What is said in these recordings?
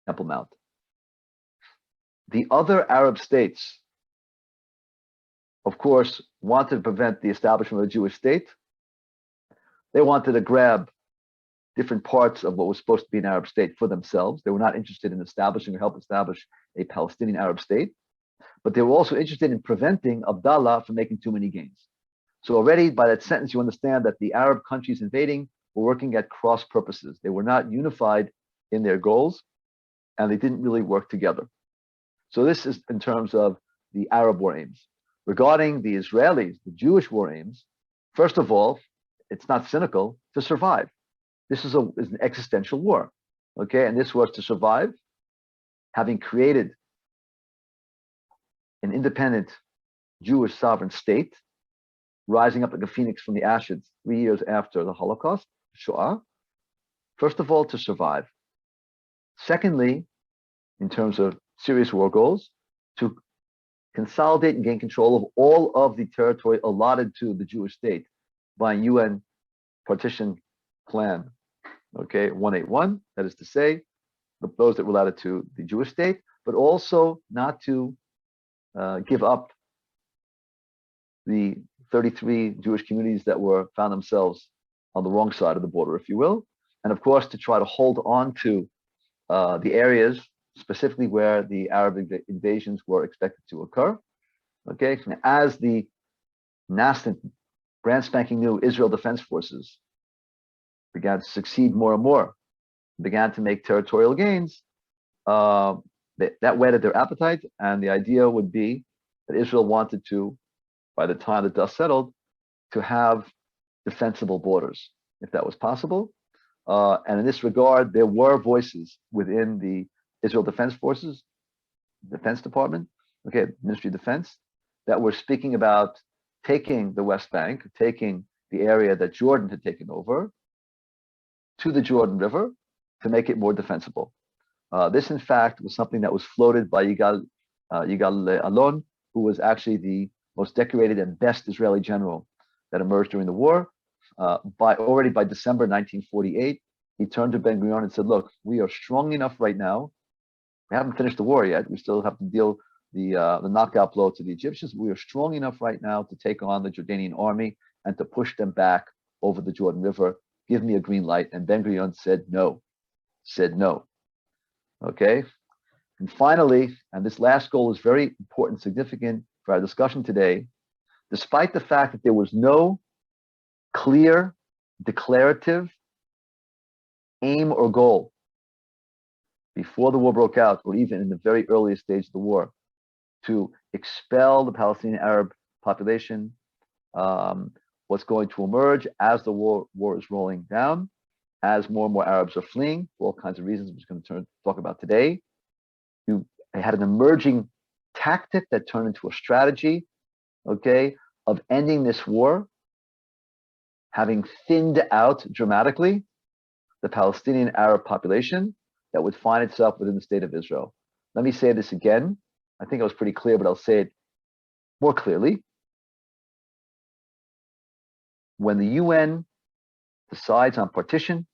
Temple Mount. The other Arab states, of course, wanted to prevent the establishment of a Jewish state. They wanted to grab different parts of what was supposed to be an Arab state for themselves. They were not interested in establishing or help establish a Palestinian Arab state, but they were also interested in preventing Abdallah from making too many gains. So already by that sentence, you understand that the Arab countries invading were working at cross purposes. They were not unified in their goals, and they didn't really work together. So this is in terms of the Arab war aims. Regarding the Israelis, the Jewish war aims, first of all, it's not cynical to survive. This is an existential war, okay? And this was to survive, having created an independent Jewish sovereign state, rising up like a phoenix from the ashes 3 years after the Holocaust, Shoah. First of all, to survive. Secondly, in terms of serious war goals, to consolidate and gain control of all of the territory allotted to the Jewish state by UN partition plan, okay, 181, that is to say, those that were allotted to the Jewish state, but also not to give up the 33 Jewish communities that found themselves on the wrong side of the border, if you will, and of course to try to hold on to the areas specifically where the Arab invasions were expected to occur. Okay, as the nascent, brand spanking new Israel Defense Forces began to succeed more and more, began to make territorial gains, that whetted their appetite, and the idea would be that Israel wanted to, by the time the dust settled, to have defensible borders, if that was possible. And in this regard, there were voices within the Israel Defense Forces, Defense Department, okay, Ministry of Defense, that were speaking about taking the West Bank, taking the area that Jordan had taken over to the Jordan River to make it more defensible. This, in fact, was something that was floated by Yigal Allon, who was actually the most decorated and best Israeli general that emerged during the war. Already by December 1948, he turned to Ben-Gurion and said, look, we are strong enough right now. We haven't finished the war yet. We still have to deal the knockout blow to the Egyptians. We are strong enough right now to take on the Jordanian army and to push them back over the Jordan River. Give me a green light. And Ben-Gurion said no. Okay. And finally, and this last goal is very important, significant for our discussion today, despite the fact that there was no clear, declarative aim or goal before the war broke out, or even in the very earliest stage of the war, to expel the Palestinian Arab population. What's going to emerge as the war is rolling down, as more and more Arabs are fleeing for all kinds of reasons I'm just going to talk about today. You had an emerging tactic that turned into a strategy, okay, of ending this war, having thinned out dramatically the Palestinian Arab population that would find itself within the state of Israel. Let me say this again. I think I was pretty clear, but I'll say it more clearly. When the UN decides on partition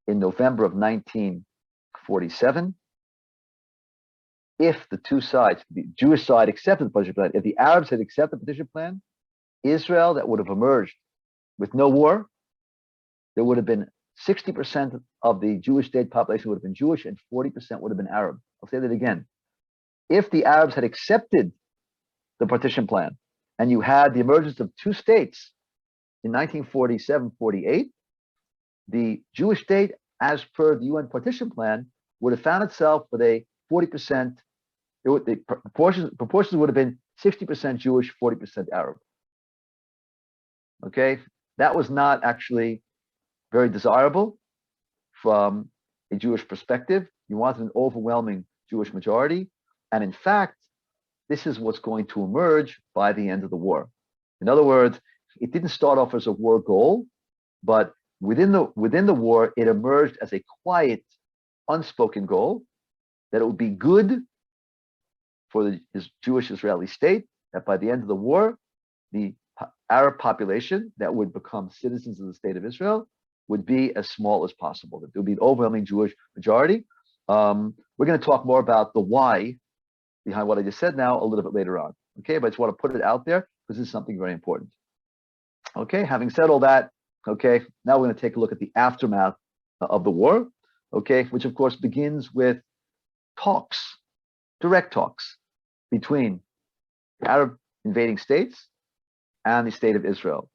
in November of 1947, if the two sides, the Jewish side accepted the partition plan, if the Arabs had accepted the partition plan, Israel that would have emerged with no war, there would have been 60% of the Jewish state population would have been Jewish and 40% would have been Arab. I'll say that again. If the Arabs had accepted the partition plan and you had the emergence of two states in 1947-48, the Jewish state, as per the UN partition plan, would have found itself with a 40%, the proportions would have been 60% Jewish, 40% Arab. Okay, that was not actually very desirable from a Jewish perspective. You wanted an overwhelming Jewish majority. And in fact, this is what's going to emerge by the end of the war. In other words, it didn't start off as a war goal, but within the war, it emerged as a quiet, unspoken goal that it would be good for the Jewish Israeli state that by the end of the war, the Arab population that would become citizens of the state of Israel would be as small as possible, that there would be an overwhelming Jewish majority. We're going to talk more about the why behind what I just said now a little bit later on. Okay, but I just want to put it out there because this is something very important. Okay, having said all that, okay, now we're going to take a look at the aftermath of the war, okay, which of course begins with talks, direct talks between the Arab invading states and the state of Israel.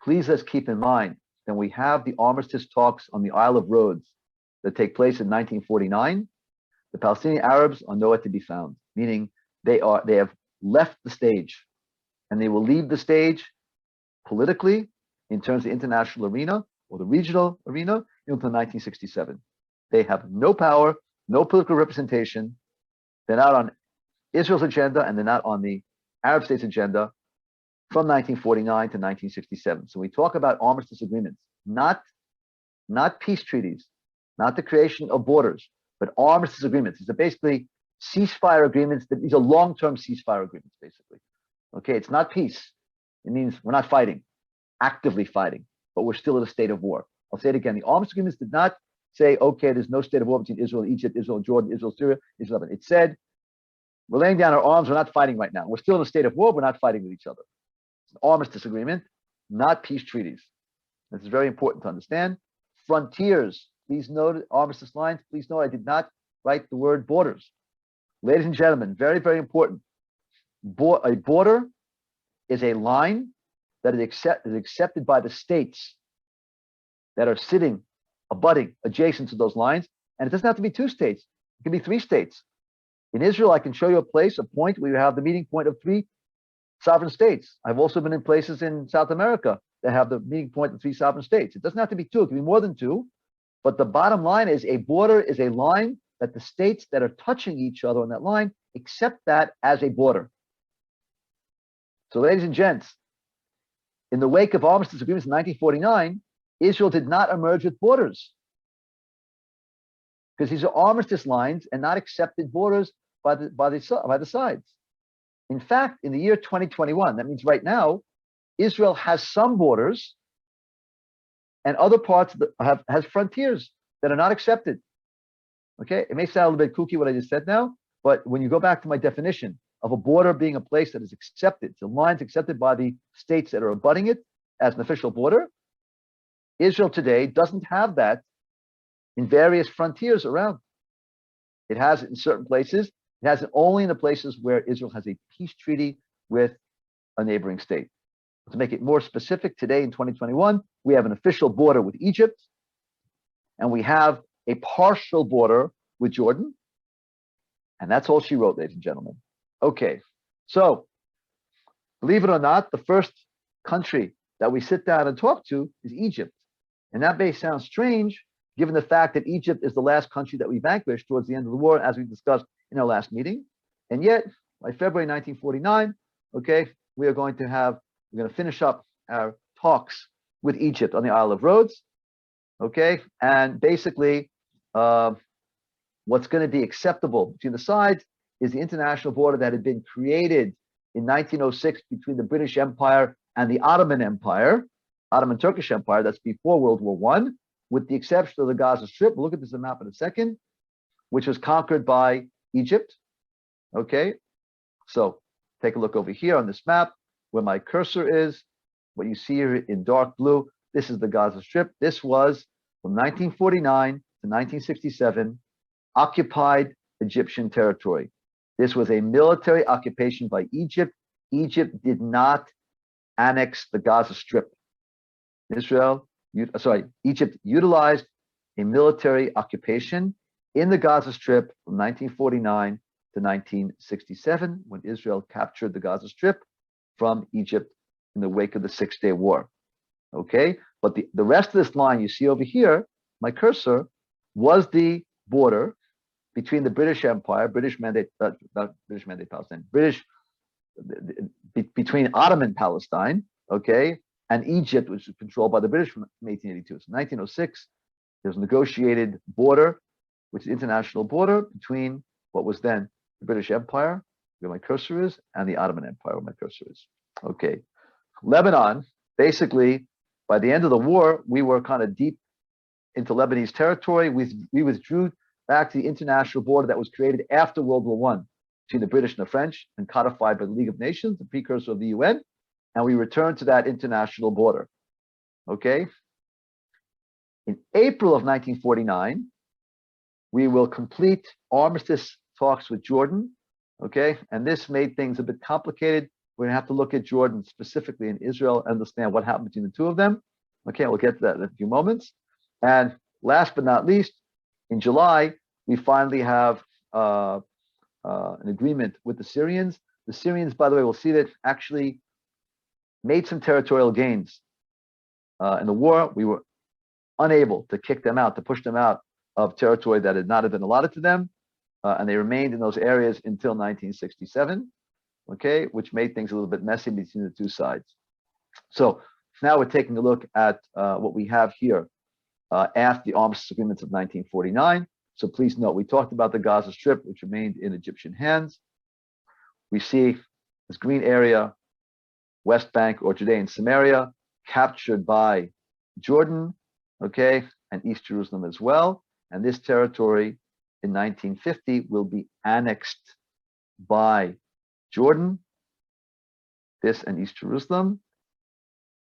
Please let's keep in mind that we have the armistice talks on the Isle of Rhodes that take place in 1949. The Palestinian Arabs are nowhere to be found, meaning they have left the stage, and they will leave the stage politically in terms of the international arena or the regional arena until 1967. They have no power, no political representation. They're not on Israel's agenda, and they're not on the Arab states' agenda from 1949 to 1967. So we talk about armistice agreements, not peace treaties, not the creation of borders, but armistice agreements. These are basically ceasefire agreements. These are long-term ceasefire agreements, basically. Okay, it's not peace. It means we're not fighting, actively fighting, but we're still in a state of war. I'll say it again. The armistice agreements did not say, okay, there's no state of war between Israel and Egypt, Israel and Jordan, Israel, Syria, Israel, Lebanon. It said, we're laying down our arms, we're not fighting right now. We're still in a state of war, we're not fighting with each other. It's an armistice agreement, not peace treaties. This is very important to understand. Frontiers, please note, armistice lines, please note I did not write the word borders. Ladies and gentlemen, very, very important. A border is a line that is accepted by the states that are sitting, abutting, adjacent to those lines. And it doesn't have to be 2 states. It can be 3 states. In Israel, I can show you a place, a point where you have the meeting point of 3 sovereign states. I've also been in places in South America that have the meeting point of 3 sovereign states. It doesn't have to be 2, it can be more than 2. But the bottom line is a border is a line that the states that are touching each other on that line accept that as a border. So ladies and gents, in the wake of armistice agreements in 1949, Israel did not emerge with borders because these are armistice lines and not accepted borders by the sides. In fact, in the year 2021, that means right now, Israel has some borders and other parts has frontiers that are not accepted. Okay, it may sound a little bit kooky what I just said now, but when you go back to my definition of a border being a place that is accepted, the lines accepted by the states that are abutting it as an official border, Israel today doesn't have that in various frontiers around. It has it in certain places. It has it only in the places where Israel has a peace treaty with a neighboring state. To make it more specific, today in 2021, we have an official border with Egypt, and we have a partial border with Jordan. And that's all she wrote, ladies and gentlemen. Okay, so believe it or not, the first country that we sit down and talk to is Egypt. And that may sound strange, given the fact that Egypt is the last country that we vanquished towards the end of the war, as we discussed in our last meeting. And yet, by February 1949, okay, we're going to finish up our talks with Egypt on the Isle of Rhodes, okay? And basically, what's going to be acceptable between the sides is the international border that had been created in 1906 between the British Empire and the Ottoman Empire, Ottoman Turkish Empire, that's before World War I, with the exception of the Gaza Strip. We'll look at this map in a second, which was conquered by Egypt, okay? So take a look over here on this map where my cursor is. What you see here in dark blue, this is the Gaza Strip. This was from 1949 to 1967, occupied Egyptian territory. This was a military occupation by Egypt. Egypt did not annex the Gaza Strip. Egypt utilized a military occupation in the Gaza Strip from 1949 to 1967, when Israel captured the Gaza Strip from Egypt in the wake of the 6-Day War. Okay, but the rest of this line you see over here, my cursor, was the border between the British Empire, between Ottoman Palestine, okay, and Egypt, which was controlled by the British from 1882. So 1906, there was a negotiated border, which is the international border between what was then the British Empire, where my cursor is, and the Ottoman Empire, where my cursor is. Okay, Lebanon, basically, by the end of the war, we were kind of deep into Lebanese territory. We withdrew back to the international border that was created after World War I between the British and the French and codified by the League of Nations, the precursor of the UN, and we return to that international border. Okay? In April of 1949, we will complete armistice talks with Jordan. Okay? And this made things a bit complicated. We're going to have to look at Jordan specifically in Israel, understand what happened between the two of them. Okay, we'll get to that in a few moments. And last but not least, in July, we finally have an agreement with the Syrians. The Syrians, by the way, we'll see that actually made some territorial gains in the war. We were unable to kick them out, to push them out of territory that had not have been allotted to them. And they remained in those areas until 1967, okay, which made things a little bit messy between the two sides. So now we're taking a look at what we have here after the armistice agreements of 1949. So please note, we talked about the Gaza Strip, which remained in Egyptian hands. We see this green area, West Bank or Judea and Samaria, captured by Jordan, okay, and East Jerusalem as well. And this territory in 1950 will be annexed by Jordan, this and East Jerusalem.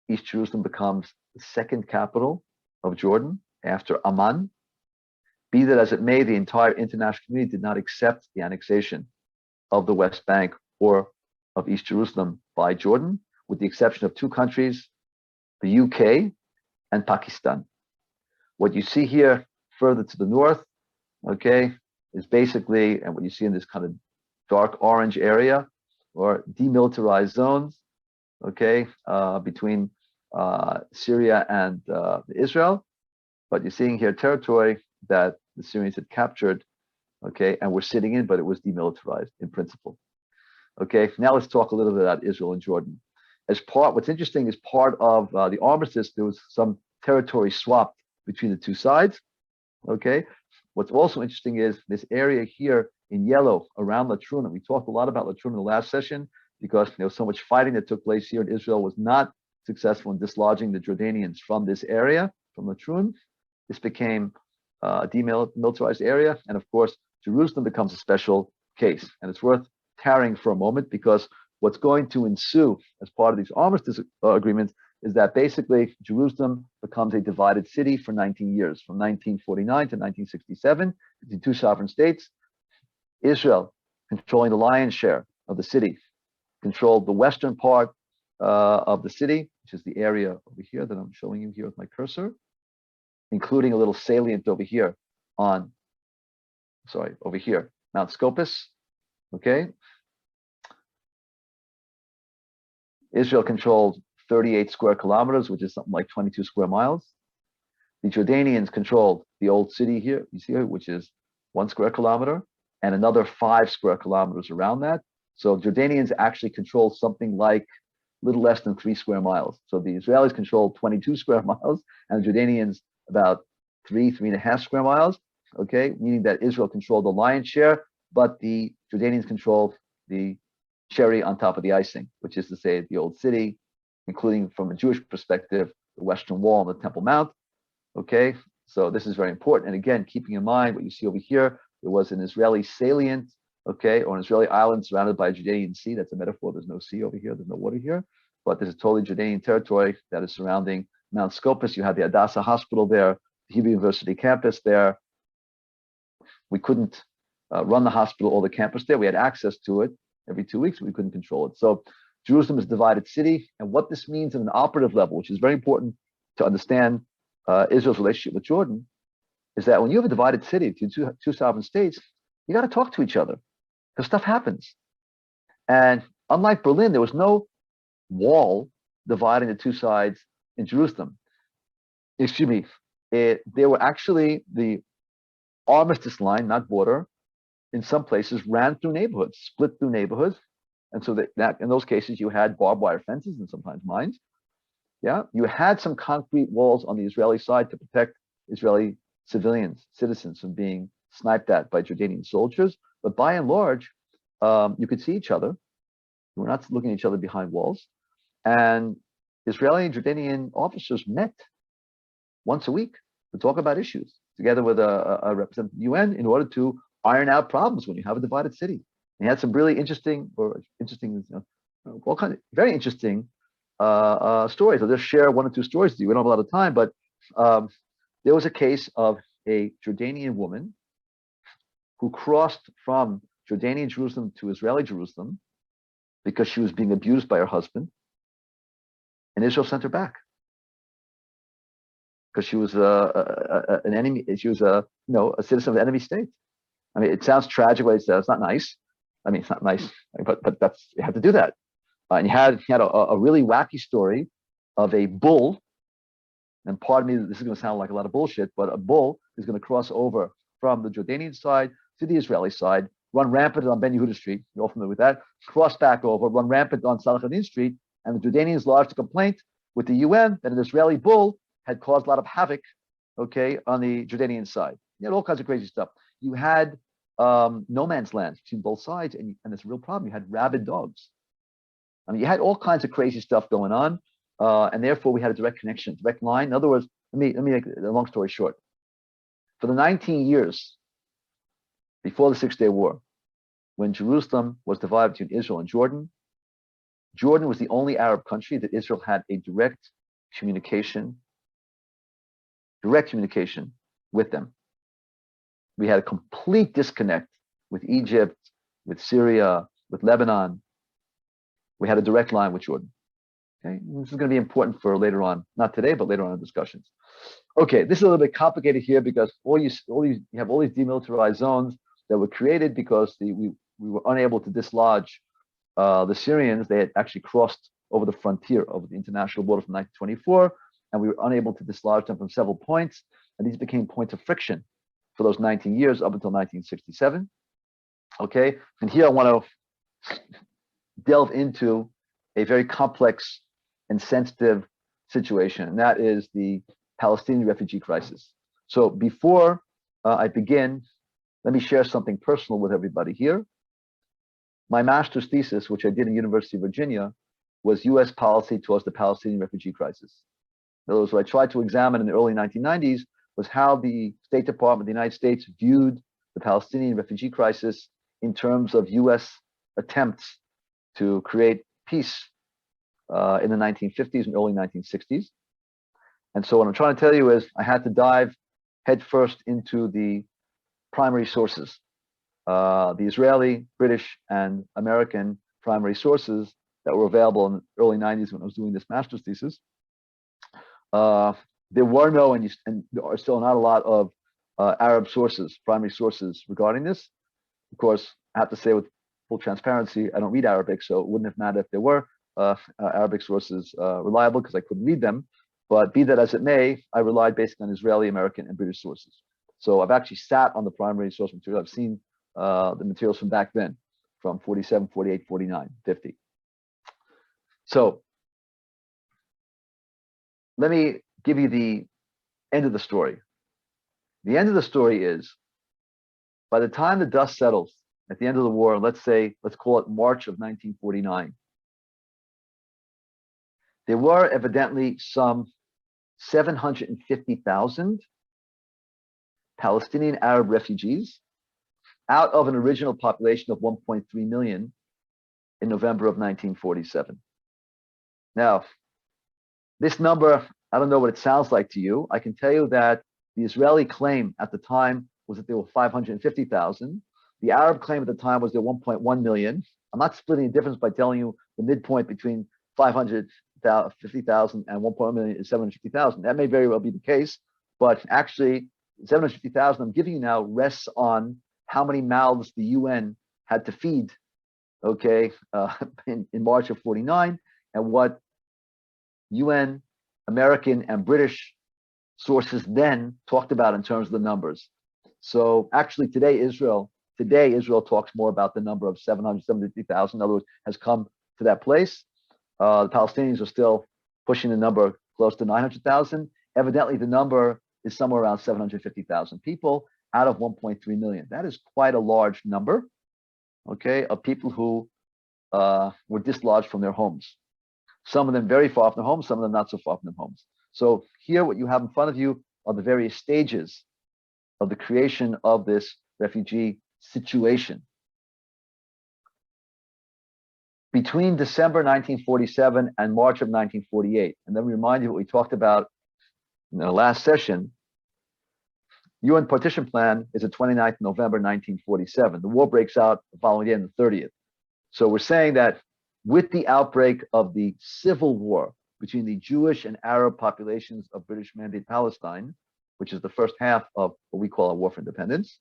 East Jerusalem becomes the second capital of Jordan after Amman. Be that as it may, the entire international community did not accept the annexation of the West Bank or of East Jerusalem by Jordan, with the exception of two countries, the UK and Pakistan. What you see here further to the north, okay, is basically, and what you see in this kind of dark orange area, or demilitarized zones, okay, between Syria and Israel. But you're seeing here territory that the Syrians had captured, okay, and were sitting in, but it was demilitarized in principle. Okay, now let's talk a little bit about Israel and Jordan. As part, what's interesting is part of the armistice, there was some territory swapped between the two sides. Okay, what's also interesting is this area here in yellow around Latrun, and we talked a lot about Latrun in the last session because there was so much fighting that took place here, and Israel was not successful in dislodging the Jordanians from this area, from Latrun. This became a demilitarized area, and of course, Jerusalem becomes a special case. And it's worth tarrying for a moment because what's going to ensue as part of these armistice agreements is that basically Jerusalem becomes a divided city for 19 years, from 1949 to 1967, between two sovereign states. Israel, controlling the lion's share of the city, controlled the western part of the city, which is the area over here that I'm showing you here with my cursor, including a little salient over here on, over here, Mount Scopus, okay? Israel controlled 38 square kilometers, which is something like 22 square miles. The Jordanians controlled the old city here, you see here, which is 1 square kilometer, and another 5 square kilometers around that. So Jordanians actually controlled something like a little less than 3 square miles. So the Israelis controlled 22 square miles, and the Jordanians about 3.5 square miles, okay? Meaning that Israel controlled the lion's share, but the Jordanians controlled the cherry on top of the icing, which is to say the old city, including from a Jewish perspective, the Western Wall and the Temple Mount, okay? So this is very important. And again, keeping in mind what you see over here, there was an Israeli salient, okay, or an Israeli island surrounded by a Jordanian sea. That's a metaphor. There's no sea over here. There's no water here. But there's a totally Jordanian territory that is surrounding Mount Scopus. You have the Hadassah Hospital there, the Hebrew University campus there. We couldn't run the hospital or the campus there. We had access to it every 2 weeks. We couldn't control it. So Jerusalem is a divided city. And what this means at an operative level, which is very important to understand Israel's relationship with Jordan, is that when you have a divided city to two sovereign states, you got to talk to each other because stuff happens. And unlike Berlin, there was no wall dividing the two sides in Jerusalem. Excuse me. There were actually the armistice line, not border, in some places ran through neighborhoods, split through neighborhoods. And so that in those cases, you had barbed wire fences and sometimes mines. Yeah, you had some concrete walls on the Israeli side to protect Israeli citizens from being sniped at by Jordanian soldiers. But by and large, you could see each other. You were not looking at each other behind walls. And Israeli and Jordanian officers met once a week to talk about issues. together with a representative of the UN in order to iron out problems when you have a divided city. And he had some really interesting, all kinds of very interesting stories. I'll just share one or two stories with you. We don't have a lot of time, but there was a case of a Jordanian woman who crossed from Jordanian Jerusalem to Israeli Jerusalem because she was being abused by her husband, and Israel sent her back because she was an enemy. She was a citizen of the enemy state. I mean, it sounds tragic, but it's not nice. I mean, it's not nice, but that's, you have to do that. And he had a really wacky story of a bull. And pardon me, this is going to sound like a lot of bullshit, but a bull is going to cross over from the Jordanian side to the Israeli side, run rampant on Ben Yehuda Street. You're all familiar with that. Cross back over, run rampant on Salah ad-Din Street, and the Jordanians lodged a complaint with the UN that an Israeli bull had caused a lot of havoc, okay, on the Jordanian side. You had all kinds of crazy stuff. You had no man's land between both sides, and it's a real problem. You had rabid dogs. I mean, you had all kinds of crazy stuff going on, and therefore we had a direct connection, direct line. In other words, let me make a long story short. For the 19 years before the Six-Day War, when Jerusalem was divided between Israel and Jordan, Jordan was the only Arab country that Israel had a direct communication with them. We had a complete disconnect with Egypt, with Syria, with Lebanon. We had a direct line with Jordan. Okay, this is going to be important for later on, not today, but later on in discussions. Okay, this is a little bit complicated here because you have all these demilitarized zones that were created because we were unable to dislodge the Syrians. They had actually crossed over the frontier of the international border from 1924, and we were unable to dislodge them from several points. And these became points of friction for those 19 years up until 1967. Okay, and here I want to delve into a very complex and sensitive situation, and that is the Palestinian refugee crisis. So before I begin, let me share something personal with everybody here. My master's thesis, which I did at University of Virginia, was U.S. policy towards the Palestinian refugee crisis. In other words, what I tried to examine in the early 1990s was how the State Department of the United States viewed the Palestinian refugee crisis in terms of U.S. attempts to create peace in the 1950s and early 1960s. And so what I'm trying to tell you is I had to dive headfirst into the primary sources, the Israeli, British, and American primary sources that were available in the early 90s when I was doing this master's thesis. There were no, and there are still not a lot of Arab sources, primary sources regarding this. Of course, I have to say with full transparency, I don't read Arabic, so it wouldn't have mattered if there were Arabic sources reliable because I couldn't read them. But be that as it may, I relied basically on Israeli, American, and British sources. So I've actually sat on the primary source material. I've seen the materials from back then, from 47, 48, 49, 50. So let me give you the end of the story. The end of the story is, by the time the dust settles at the end of the war, let's call it March of 1949, there were evidently some 750,000 Palestinian Arab refugees out of an original population of 1.3 million in November of 1947. Now, this number, I don't know what it sounds like to you. I can tell you that the Israeli claim at the time was that there were 550,000. The Arab claim at the time was there 1.1 million. I'm not splitting the difference by telling you the midpoint between 550,000 and 1.1 million is 750,000. That may very well be the case, but actually 750,000 I'm giving you now rests on how many mouths the UN had to feed, okay, in March of 49, and what UN, American, and British sources then talked about in terms of the numbers. So actually today Israel talks more about the number of 750,000, in other words, has come to that place. The Palestinians are still pushing the number close to 900,000. Evidently, the number is somewhere around 750,000 people out of 1.3 million. That is quite a large number, okay, of people who were dislodged from their homes. Some of them very far from their homes, some of them not so far from their homes. So here, what you have in front of you are the various stages of the creation of this refugee situation. Between December 1947 and March of 1948, and then remind you what we talked about in the last session, UN partition plan is the 29th of November 1947. The war breaks out the following day on the 30th. So we're saying that with the outbreak of the civil war between the Jewish and Arab populations of British Mandate Palestine, which is the first half of what we call a war for independence,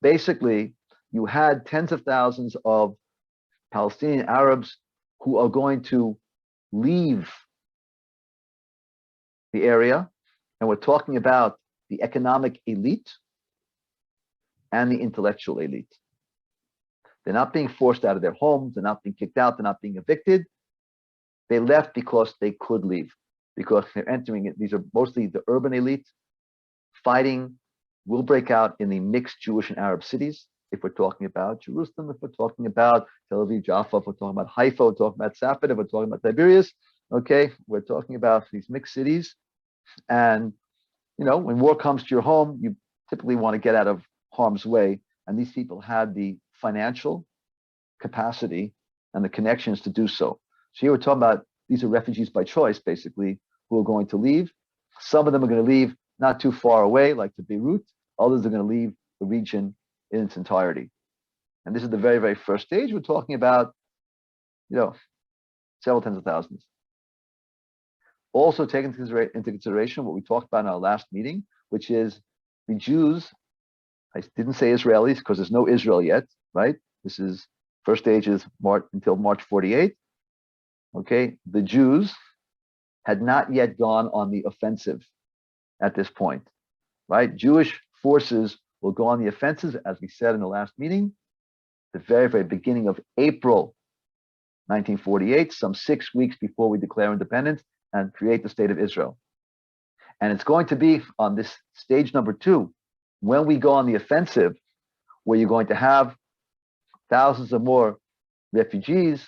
basically you had tens of thousands of Palestinian Arabs who are going to leave the area, and we're talking about the economic elite and the intellectual elite. They're not being forced out of their homes, they're not being kicked out, they're not being evicted. They left because they could leave, because they're entering it. These are mostly the urban elite. Fighting will break out in the mixed Jewish and Arab cities. If we're talking about Jerusalem, if we're talking about Tel Aviv, Jaffa, if we're talking about Haifa, we're talking about Safed, if we're talking about Tiberias, okay, we're talking about these mixed cities. And, you know, when war comes to your home, you typically want to get out of harm's way. And these people had the financial capacity and the connections to do so. So here we're talking about, these are refugees by choice, basically, who are going to leave. Some of them are going to leave not too far away, like to Beirut. Others are going to leave the region in its entirety. And this is the very, very first stage. We're talking about, you know, several tens of thousands. Also take into consideration what we talked about in our last meeting, which is the Jews. I didn't say Israelis because there's no Israel yet, right? This is first stage is March until March 48. Okay, the Jews had not yet gone on the offensive at this point, right? Jewish forces will go on the offensive, as we said in the last meeting, the very, very beginning of April 1948, some 6 weeks before we declare independence and create the state of Israel. And it's going to be on this stage number 2, when we go on the offensive, where you're going to have thousands of more refugees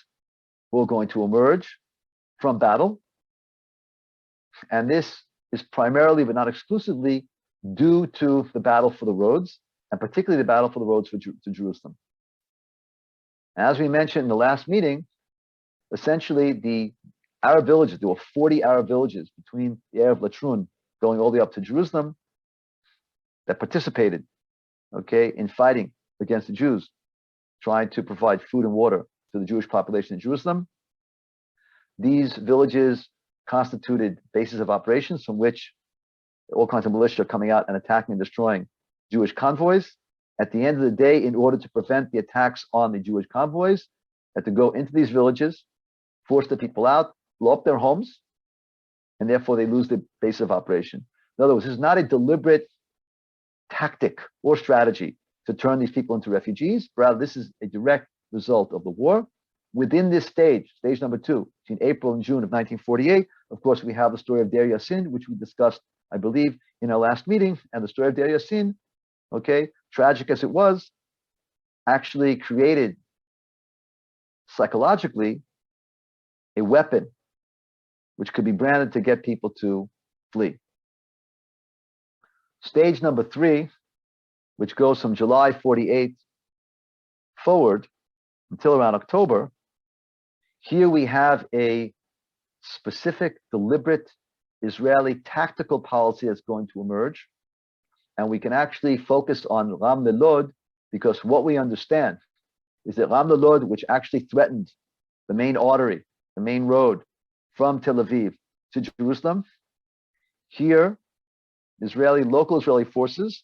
who are going to emerge from battle. And this is primarily, but not exclusively, due to the battle for the roads, and particularly the battle for the roads to Jerusalem. As we mentioned in the last meeting, essentially the Arab villages, there were 40 Arab villages between the area of Latrun going all the way up to Jerusalem that participated, okay, in fighting against the Jews, trying to provide food and water to the Jewish population in Jerusalem. These villages constituted bases of operations from which all kinds of militia are coming out and attacking and destroying Jewish convoys. At the end of the day, in order to prevent the attacks on the Jewish convoys, they had to go into these villages, force the people out, blow up their homes, and therefore they lose the base of operation. In other words, this is not a deliberate tactic or strategy to turn these people into refugees. Rather, this is a direct result of the war. Within this stage, stage number 2, between April and June of 1948, of course, we have the story of Deir Yassin, which we discussed, I believe, in our last meeting. And the story of Deir Yassin, okay, tragic as it was, actually created psychologically a weapon which could be branded to get people to flee. Stage number 3, which goes from July 48 forward until around October, here we have a specific, deliberate Israeli tactical policy that's going to emerge. And we can actually focus on Ram Lelod, because what we understand is that Ram Lelod, which actually threatened the main artery, the main road from Tel Aviv to Jerusalem, here, local Israeli forces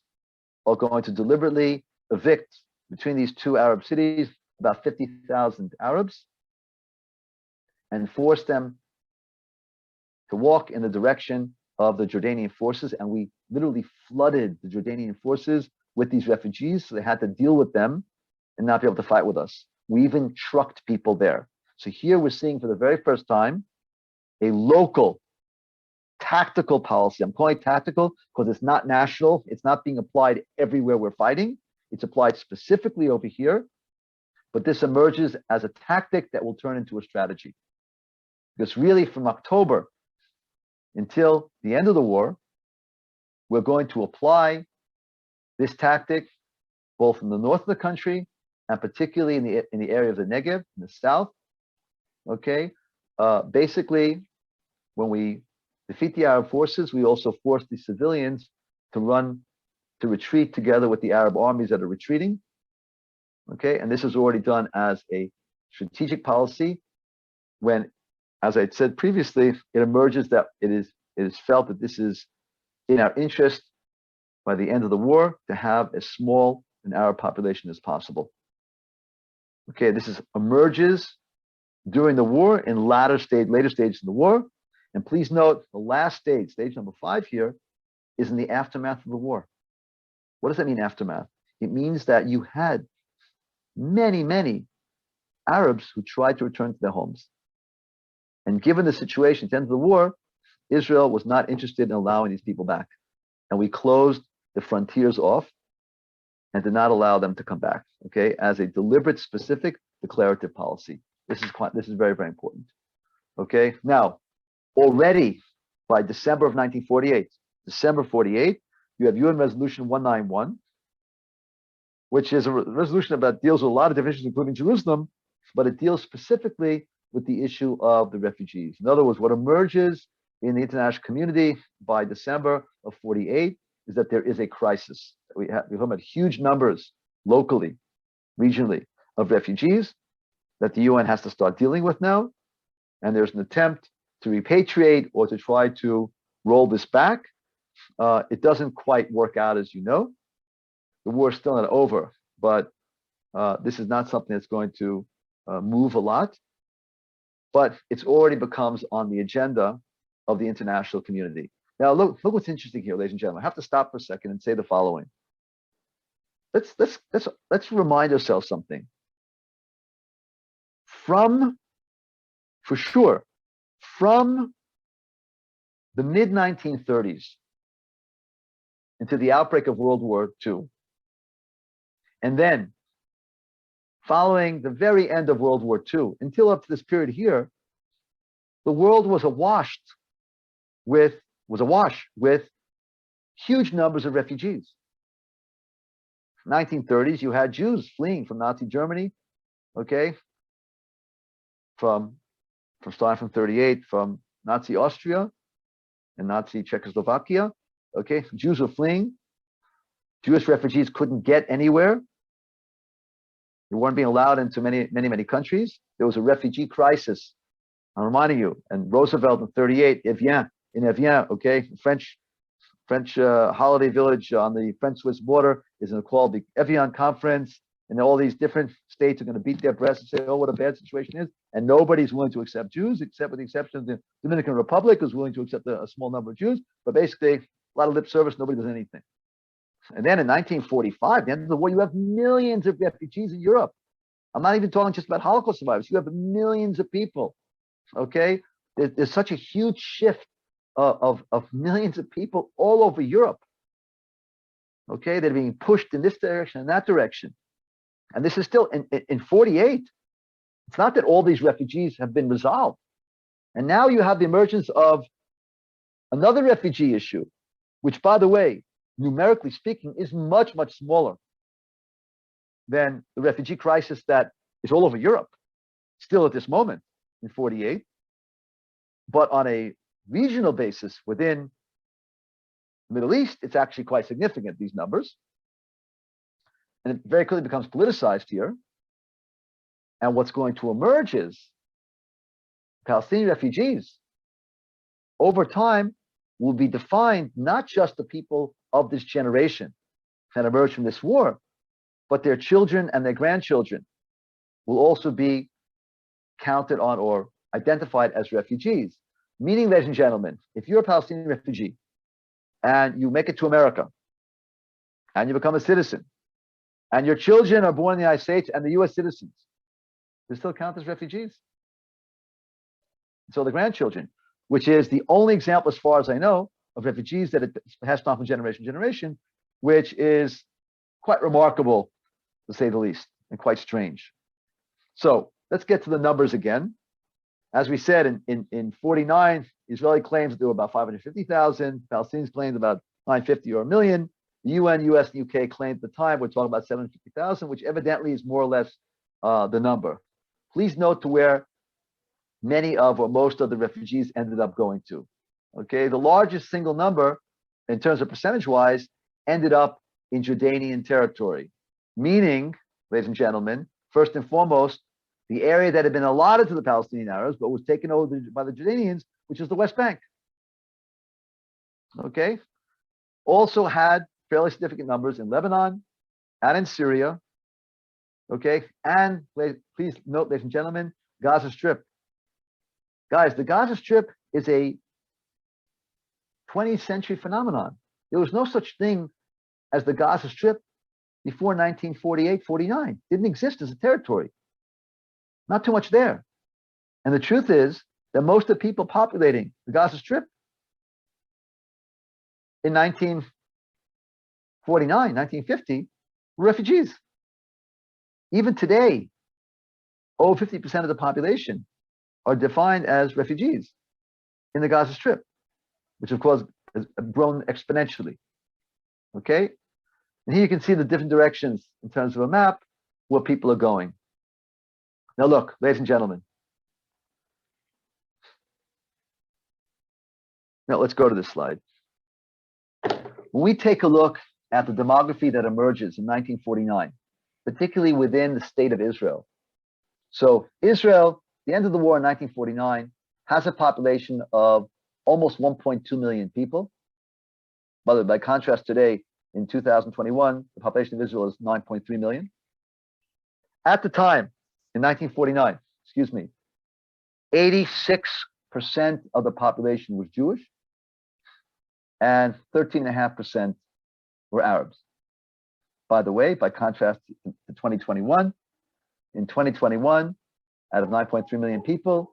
are going to deliberately evict between these two Arab cities about 50,000 Arabs and force them to walk in the direction of the Jordanian forces. And we literally flooded the Jordanian forces with these refugees, so they had to deal with them and not be able to fight with us. We even trucked people there. So here we're seeing for the very first time a local tactical policy. I'm calling it tactical because it's not national. It's not being applied everywhere we're fighting. It's applied specifically over here. But this emerges as a tactic that will turn into a strategy. Because really from October until the end of the war, we're going to apply This tactic, both in the north of the country and particularly in the area of the Negev, in the south, okay, basically, when we defeat the Arab forces, we also force the civilians to retreat together with the Arab armies that are retreating. Okay, and this is already done as a strategic policy when, as I said previously, it emerges that it is felt that this is in our interest by the end of the war to have as small an Arab population as possible. Okay, this emerges during the war in later stages of the war. And please note the last stage number 5 here, is in the aftermath of the war. What does that mean, aftermath? It means that you had many, many Arabs who tried to return to their homes. And given the situation at the end of the war, Israel was not interested in allowing these people back. And we closed the frontiers off and did not allow them to come back, okay, as a deliberate, specific, declarative policy. This is very, very important. Okay, now, already by December of 1948, December 48, you have UN Resolution 191, which is a resolution that deals with a lot of different issues, including Jerusalem, but it deals specifically with the issue of the refugees. In other words, what emerges in the international community by December of 48 is that there is a crisis. We're talking about huge numbers locally, regionally, of refugees that the UN has to start dealing with now. And there's an attempt to repatriate or to try to roll this back. It doesn't quite work out, as you know. The war is still not over, but this is not something that's going to move a lot. But it's already becomes on the agenda of the international community. Now, look what's interesting here, ladies and gentlemen. I have to stop for a second and say the following. Let's remind ourselves something. For sure, from the mid-1930s into the outbreak of World War II, and then following the very end of World War II, until up to this period here, the world was awash with huge numbers of refugees. 1930s, you had Jews fleeing from Nazi Germany, okay, from starting from 38, from Nazi Austria and Nazi Czechoslovakia, okay, Jews were fleeing. Jewish refugees couldn't get anywhere. They weren't being allowed into many countries. There was a refugee crisis. I'm reminding you, and Roosevelt in 38, in Evian, okay, French holiday village on the French-Swiss border is called the Evian Conference, and all these different states are going to beat their breasts and say, oh, what a bad situation is, and nobody's willing to accept Jews, except with the exception of the Dominican Republic, who's willing to accept a small number of Jews, but basically, a lot of lip service, nobody does anything. And then in 1945, the end of the war, you have millions of refugees in Europe. I'm not even talking just about Holocaust survivors. You have millions of people, okay? There's such a huge shift of millions of people all over Europe, okay? They're being pushed in this direction and that direction. And this is still, in 48, it's not that all these refugees have been resolved. And now you have the emergence of another refugee issue, which, by the way, numerically speaking, is much, much smaller than the refugee crisis that is all over Europe, still at this moment in 48. But on a regional basis within the Middle East, it's actually quite significant, these numbers. And it very clearly becomes politicized here. And what's going to emerge is Palestinian refugees over time will be defined not just the people of this generation that emerged from this war, but their children and their grandchildren will also be counted on or identified as refugees. Meaning, ladies and gentlemen, if you're a Palestinian refugee and you make it to America and you become a citizen and your children are born in the United States and the US citizens, they still count as refugees. So the grandchildren, which is the only example, as far as I know, of refugees that it has gone from generation to generation, which is quite remarkable, to say the least, and quite strange. So let's get to the numbers again. As we said, in 49, Israeli claims that there were about 550,000, Palestinians claimed about 950 or a million. The UN, US, and UK claimed at the time we're talking about 750,000, which evidently is more or less the number. Please note to where many of or most of the refugees ended up going to. Okay, the largest single number in terms of percentage-wise ended up in Jordanian territory, meaning, ladies and gentlemen, first and foremost, the area that had been allotted to the Palestinian Arabs but was taken over by the Jordanians, which is the West Bank. Okay, also had fairly significant numbers in Lebanon and in Syria. Okay, and please note, ladies and gentlemen, Gaza Strip. Guys, the Gaza Strip is a 20th century phenomenon. There was no such thing as the Gaza Strip before 1948-49. Didn't exist as a territory. Not too much there. And the truth is that most of the people populating the Gaza Strip in 1949, 1950 were refugees. Even today, over 50% of the population are defined as refugees in the Gaza Strip, which of course has grown exponentially. Okay? And here you can see the different directions in terms of a map where people are going. Now look, ladies and gentlemen. Now let's go to this slide. When we take a look at the demography that emerges in 1949, particularly within the state of Israel. So Israel, the end of the war in 1949, has a population of almost 1.2 million people. By contrast, today, in 2021, the population of Israel is 9.3 million. At the time, in 1949, 86% of the population was Jewish, and 13.5% were Arabs. By the way, by contrast to 2021, in 2021, out of 9.3 million people,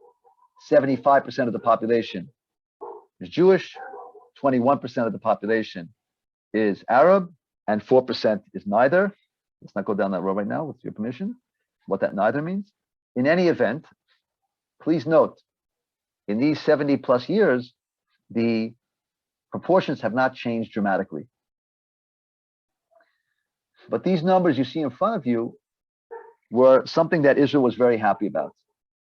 75% of the population is Jewish, 21% of the population is Arab, and 4% is neither. Let's not go down that road right now, with your permission, what that neither means. In any event, please note, in these 70 plus years, the proportions have not changed dramatically. But these numbers you see in front of you were something that Israel was very happy about.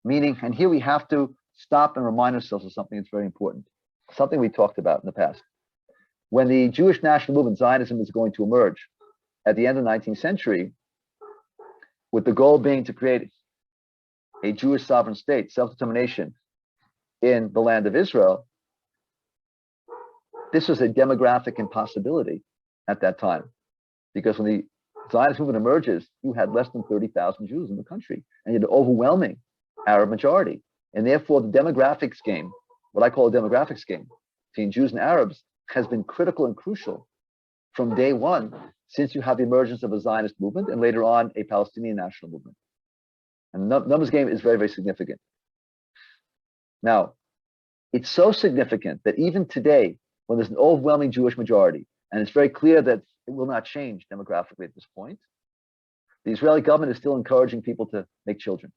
Meaning, and here we have to stop and remind ourselves of something that's very important, something we talked about in the past. When the Jewish national movement, Zionism, was going to emerge at the end of the 19th century, with the goal being to create a Jewish sovereign state, self-determination in the land of Israel, this was a demographic impossibility at that time. Because when the Zionist movement emerges, you had less than 30,000 Jews in the country, and you had an overwhelming Arab majority. And therefore, the demographics game, what I call a demographics game, between Jews and Arabs, has been critical and crucial from day one, since you have the emergence of a Zionist movement and later on a Palestinian national movement. And the numbers game is very, very significant. Now, it's so significant that even today, when there's an overwhelming Jewish majority, and it's very clear that it will not change demographically at this point, the Israeli government is still encouraging people to make children,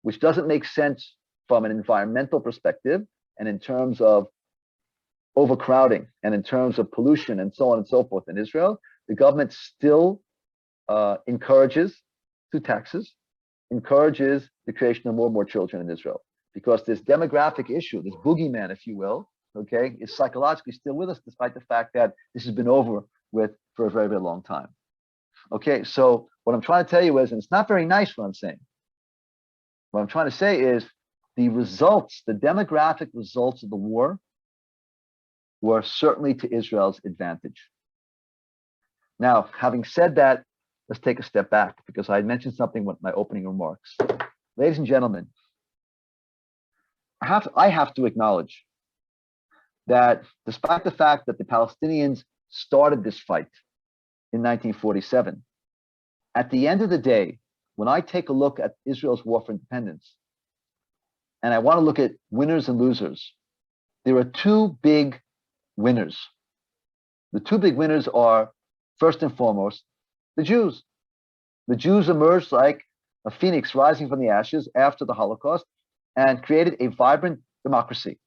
which doesn't make sense from an environmental perspective and in terms of overcrowding and in terms of pollution and so on and so forth in Israel. The government still encourages, through taxes, encourages the creation of more and more children in Israel, because this demographic issue, this boogeyman, if you will, okay, is psychologically still with us, despite the fact that this has been over with for a very, very long time. Okay, so what I'm trying to tell you is, and it's not very nice what I'm saying. What I'm trying to say is the results, the demographic results of the war were certainly to Israel's advantage. Now, having said that, let's take a step back, because I had mentioned something with my opening remarks. Ladies and gentlemen, I have to acknowledge that despite the fact that the Palestinians started this fight in 1947, at the end of the day, when I take a look at Israel's war for independence, and I want to look at winners and losers, there are two big winners. The two big winners are, first and foremost, the Jews. The Jews emerged like a phoenix rising from the ashes after the Holocaust and created a vibrant democracy.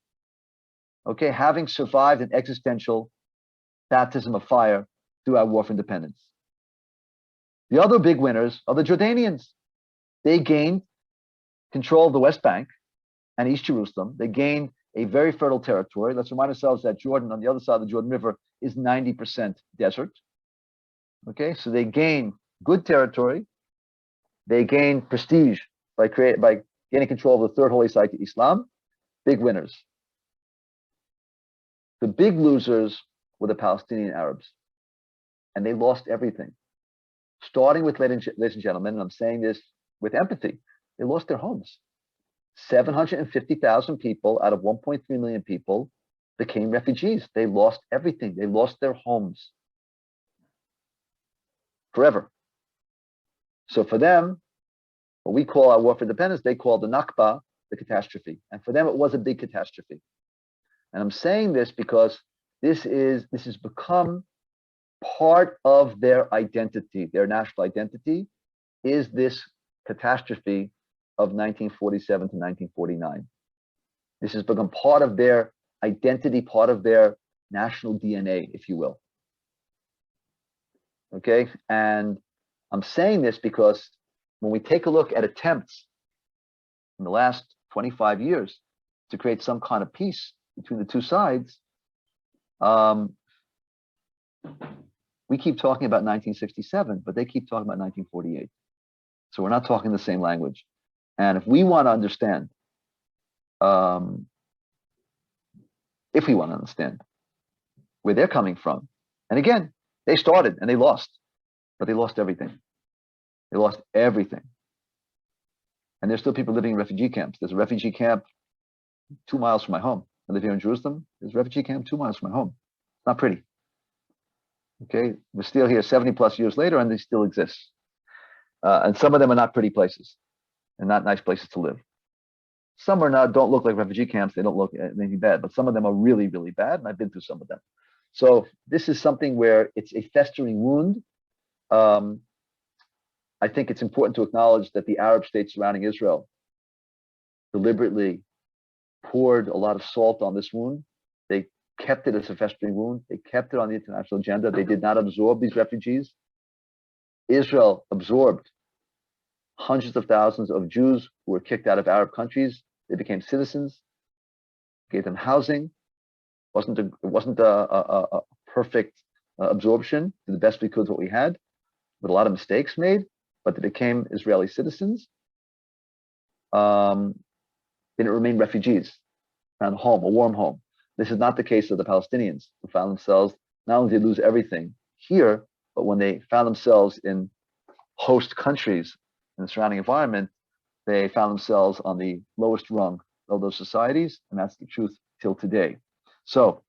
Okay, having survived an existential baptism of fire through our war for independence. The other big winners are the Jordanians. They gained control of the West Bank and East Jerusalem. They gained a very fertile territory. Let's remind ourselves that Jordan, on the other side of the Jordan River, is 90% desert. Okay, so they gain good territory. They gain prestige by gaining control of the third holy site to Islam. Big winners. The big losers were the Palestinian Arabs, and they lost everything. Starting with, ladies and gentlemen, and I'm saying this with empathy, they lost their homes. 750,000 people out of 1.3 million people became refugees. They lost everything. They lost their homes forever. So for them, what we call our war for independence, they call the Nakba the catastrophe. And for them, it was a big catastrophe. And I'm saying this because this has become part of their identity, their national identity, is this catastrophe of 1947 to 1949. This has become part of their identity, part of their national DNA, if you will. Okay, and I'm saying this because when we take a look at attempts in the last 25 years to create some kind of peace between the two sides, we keep talking about 1967, but they keep talking about 1948. So we're not talking the same language. And if we want to understand, where they're coming from, and again, they started and they lost, but they lost everything. They lost everything. And there's still people living in refugee camps. There's a refugee camp 2 miles from my home. I live here in Jerusalem. There's a refugee camp 2 miles from my home. It's not pretty. Okay, we're still here 70 plus years later, and they still exist. And some of them are not pretty places and not nice places to live. Some are not, don't look like refugee camps. They don't look anything bad, but some of them are really, really bad. And I've been through some of them. So this is something where it's a festering wound. I think it's important to acknowledge that the Arab states surrounding Israel deliberately poured a lot of salt on this wound. They kept it as a festering wound. They kept it on the international agenda. They did not absorb these refugees. Israel absorbed hundreds of thousands of Jews who were kicked out of Arab countries. They became citizens, gave them housing. It wasn't a perfect absorption. Did the best we could with what we had, with a lot of mistakes made, but they became Israeli citizens. Didn't remain refugees, found a home, a warm home. This is not the case of the Palestinians, who found themselves, not only did they lose everything here, but when they found themselves in host countries in the surrounding environment, they found themselves on the lowest rung of those societies, and that's the truth till today. So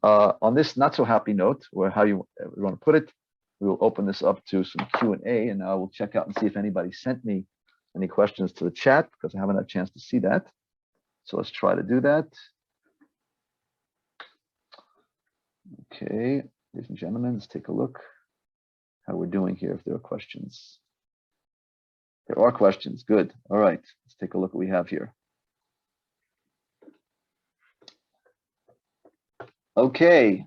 on this not so happy note, or how you want to put it, we will open this up to some Q&A, and I will check out and see if anybody sent me any questions to the chat, because I haven't had a chance to see that. So let's try to do that. Okay, ladies and gentlemen, let's take a look how we're doing here, if there are questions. There are questions, good. All right, let's take a look what we have here. Okay.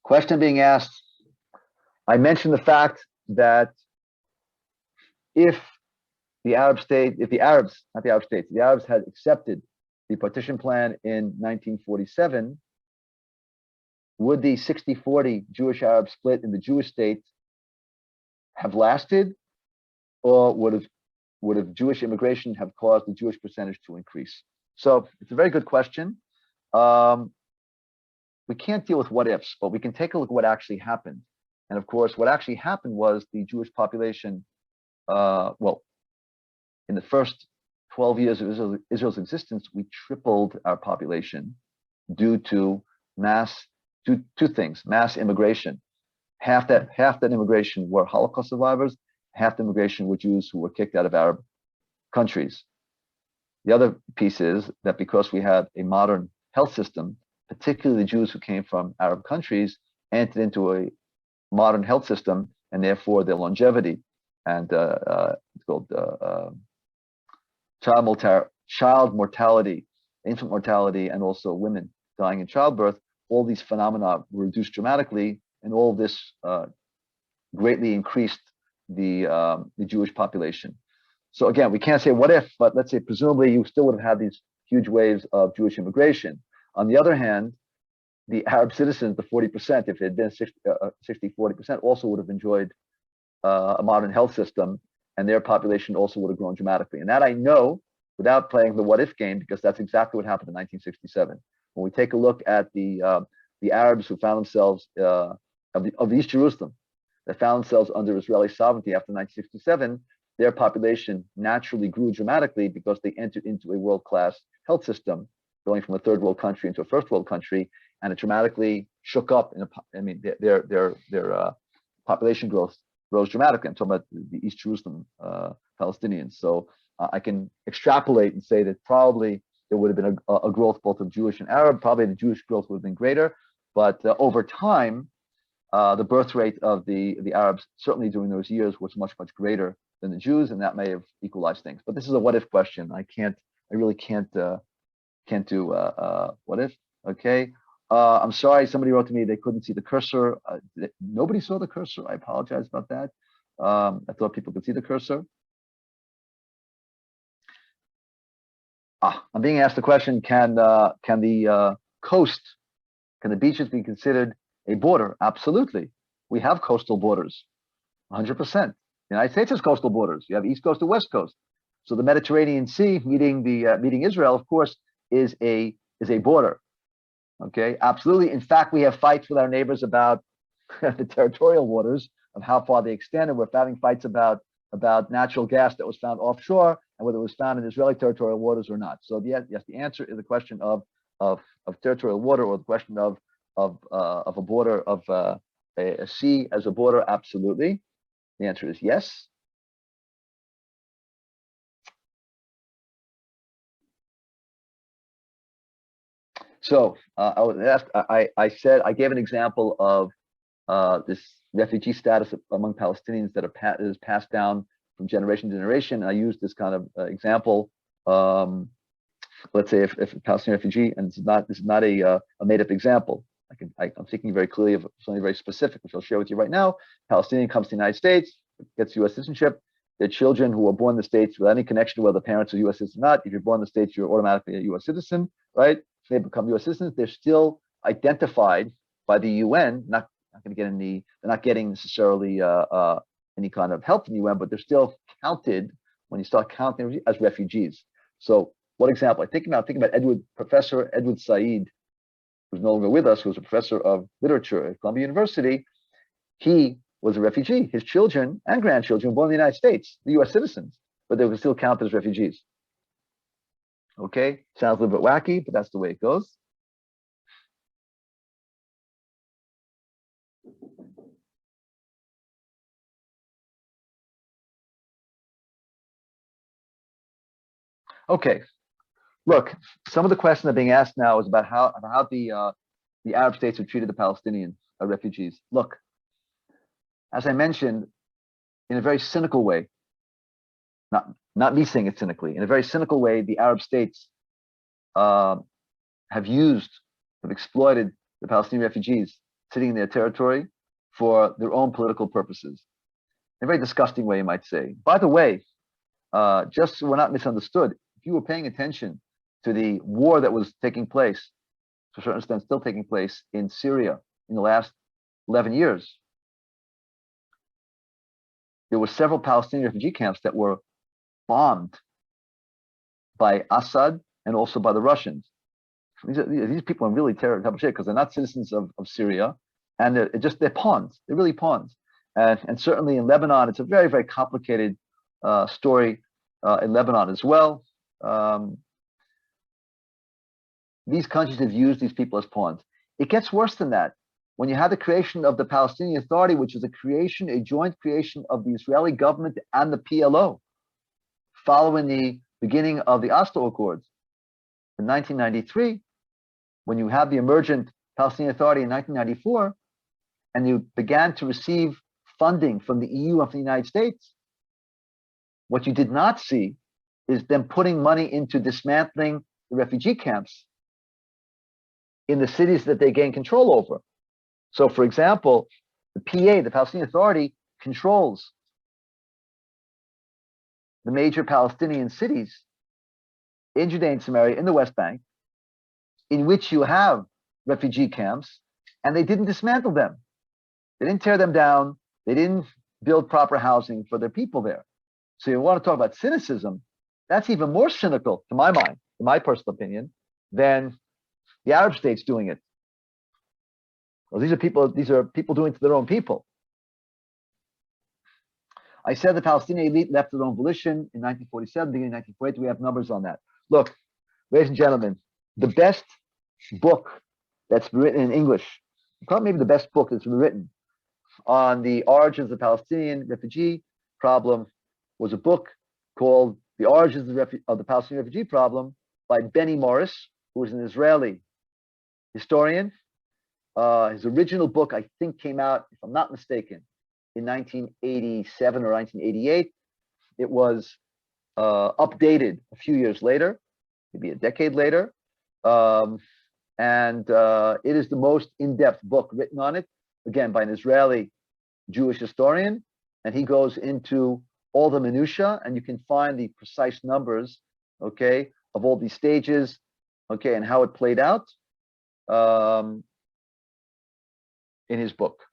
Question being asked, I mentioned the fact that if the Arabs, the Arabs had accepted the partition plan in 1947, would the 60-40 Jewish-Arab split in the Jewish state have lasted, or would have Jewish immigration have caused the Jewish percentage to increase? So it's a very good question. We can't deal with what ifs, but we can take a look at what actually happened. And of course, what actually happened was the Jewish population, well, in the first 12 years of Israel's existence, we tripled our population due to two things: mass immigration. Half that immigration were Holocaust survivors, half the immigration were Jews who were kicked out of Arab countries. The other piece is that because we had a modern health system, particularly the Jews who came from Arab countries entered into a modern health system, and therefore their longevity and it's called child mortality, infant mortality, and also women dying in childbirth, all these phenomena were reduced dramatically, and all this greatly increased the Jewish population. So again, we can't say what if, but let's say presumably you still would have had these huge waves of Jewish immigration. On the other hand, the Arab citizens, the 40%, if it had been 60, 40%, also would have enjoyed a modern health system, and their population also would have grown dramatically. And that I know without playing the what if game, because that's exactly what happened in 1967. When we take a look at the Arabs who found themselves of East Jerusalem, that found themselves under Israeli sovereignty after 1967, their population naturally grew dramatically because they entered into a world-class health system, going from a third world country into a first world country, and it dramatically shook up. Their population growth rose dramatically. I'm talking about the East Jerusalem Palestinians. So I can extrapolate and say that probably there would have been a growth both of Jewish and Arab. Probably the Jewish growth would have been greater, but over time, the birth rate of the Arabs, certainly during those years, was much, much greater than the Jews, and that may have equalized things. But this is a what if question. I really can't do what if. Okay. I'm sorry, somebody wrote to me they couldn't see the cursor. Nobody saw the cursor. I apologize about that. I thought people could see the cursor. I'm being asked the question: Can the coast, can the beaches be considered a border? Absolutely. We have coastal borders, 100%. The United States has coastal borders. You have East Coast and West Coast. So the Mediterranean Sea meeting Israel, of course, is a border. Okay, absolutely. In fact, we have fights with our neighbors about the territorial waters of how far they extend, and we're having fights about natural gas that was found offshore and whether it was found in Israeli territorial waters or not. So yes, the answer is the question of territorial water, or the question of a border of a sea as a border. Absolutely, the answer is yes. So I was asked. I gave an example of this refugee status among Palestinians that is passed down from generation to generation. And I used this kind of example. Let's say if a Palestinian refugee, and this is not a made-up example. I'm thinking very clearly of something very specific, which I'll share with you right now. Palestinian comes to the United States, gets U.S. citizenship. Their children who are born in the States without any connection to whether the parents are U.S. citizens or not. If you're born in the States, you're automatically a U.S. citizen, right? If they become U.S. citizens, they're still identified by the UN. Not going to get they're not getting necessarily any kind of help from the UN, but they're still counted when you start counting as refugees. So, what example? I think about Professor Edward Said, who's no longer with us, who was a professor of literature at Columbia University. He was a refugee. His children and grandchildren were born in the United States, the U.S. citizens, but they were still counted as refugees. Okay, sounds a little bit wacky, but that's the way it goes. Okay, look, some of the questions that are being asked now is about how the Arab states have treated the Palestinian refugees. Look, as I mentioned, in a very cynical way, not me saying it cynically, in a very cynical way, the Arab states have exploited the Palestinian refugees sitting in their territory for their own political purposes. In a very disgusting way, you might say. By the way, just so we're not misunderstood, if you were paying attention to the war that was taking place, to a certain extent still taking place in Syria in the last 11 years, there were several Palestinian refugee camps that were bombed by Assad and also by the Russians. These people are really terrible shit because they're not citizens of Syria, and they're pawns. They're really pawns. And certainly in Lebanon, it's a very, very complicated story in Lebanon as well. These countries have used these people as pawns. It gets worse than that. When you have the creation of the Palestinian Authority, which is a joint creation of the Israeli government and the PLO, following the beginning of the Oslo Accords in 1993, when you have the emergent Palestinian Authority in 1994, and you began to receive funding from the EU and from the United States, what you did not see is them putting money into dismantling the refugee camps in the cities that they gain control over. So, for example, the PA, the Palestinian Authority, controls the major Palestinian cities in Judea and Samaria, in the West Bank, in which you have refugee camps, and they didn't dismantle them. They didn't tear them down. They didn't build proper housing for their people there. So you want to talk about cynicism, that's even more cynical, to my mind, in my personal opinion, than the Arab states doing it. Well, these are people doing it to their own people. I said the Palestinian elite left their own volition in 1947, beginning in 1948. We have numbers on that. Look, ladies and gentlemen, the best book that's been written in English, probably maybe the best book that's been written on the origins of the Palestinian refugee problem was a book called The Origins of the Palestinian Refugee Problem by Benny Morris, who is an Israeli historian. His original book, I think, came out, if I'm not mistaken, in 1987 or 1988. It was updated a few years later, maybe a decade later. And it is the most in-depth book written on it, again, by an Israeli Jewish historian. And he goes into all the minutiae, and you can find the precise numbers, okay, of all these stages, okay, and how it played out in his book.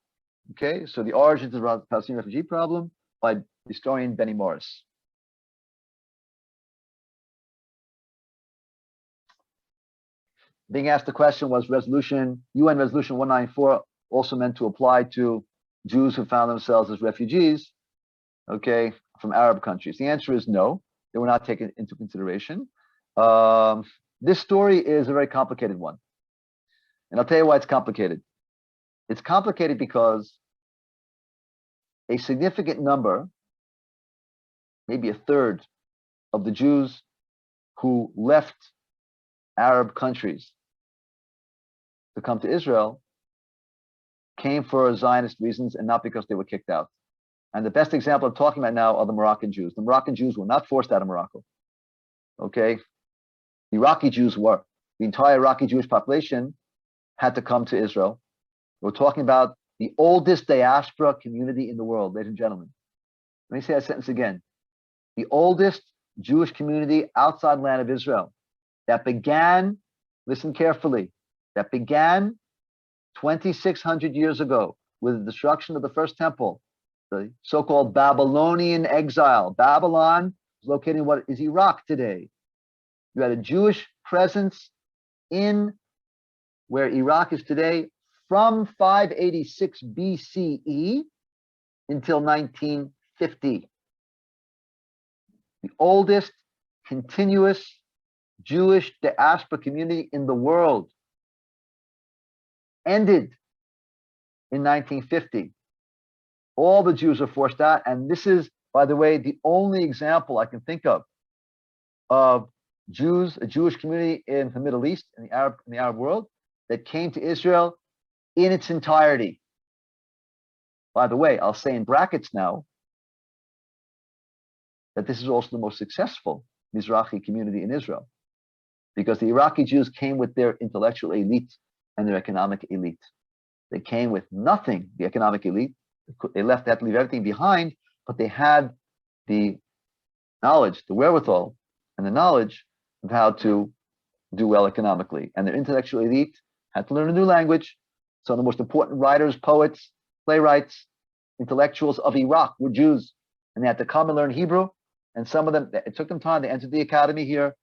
Okay, so the origins of the Palestinian refugee problem by historian Benny Morris. Being asked the question, was UN Resolution 194 also meant to apply to Jews who found themselves as refugees, okay, from Arab countries? The answer is no, they were not taken into consideration. This story is a very complicated one. And I'll tell you why it's complicated. It's complicated because a significant number, maybe a third of the Jews who left Arab countries to come to Israel came for Zionist reasons and not because they were kicked out. And the best example I'm talking about now are the Moroccan Jews. The Moroccan Jews were not forced out of Morocco. Okay? The Iraqi Jews were. The entire Iraqi Jewish population had to come to Israel. We're talking about the oldest diaspora community in the world, ladies and gentlemen. Let me say that sentence again. The oldest Jewish community outside the land of Israel that began, listen carefully, that began 2,600 years ago with the destruction of the first temple, the so-called Babylonian exile. Babylon is located in what is Iraq today. You had a Jewish presence in where Iraq is today from 586 BCE until 1950. The oldest continuous Jewish diaspora community in the world ended in 1950. All the Jews are forced out, and this is, by the way, the only example I can think of Jews, a Jewish community in the Middle East, in the Arab world, that came to Israel in its entirety. By the way, I'll say in brackets now that this is also the most successful Mizrahi community in Israel, because the Iraqi Jews came with their intellectual elite and their economic elite. They came with nothing, the economic elite. They had to leave everything behind, but they had the knowledge, the wherewithal, and the knowledge of how to do well economically. And their intellectual elite had to learn a new language. Some of the most important writers, poets, playwrights, intellectuals of Iraq were Jews, and they had to come and learn Hebrew. And some of them, it took them time. They entered the academy here.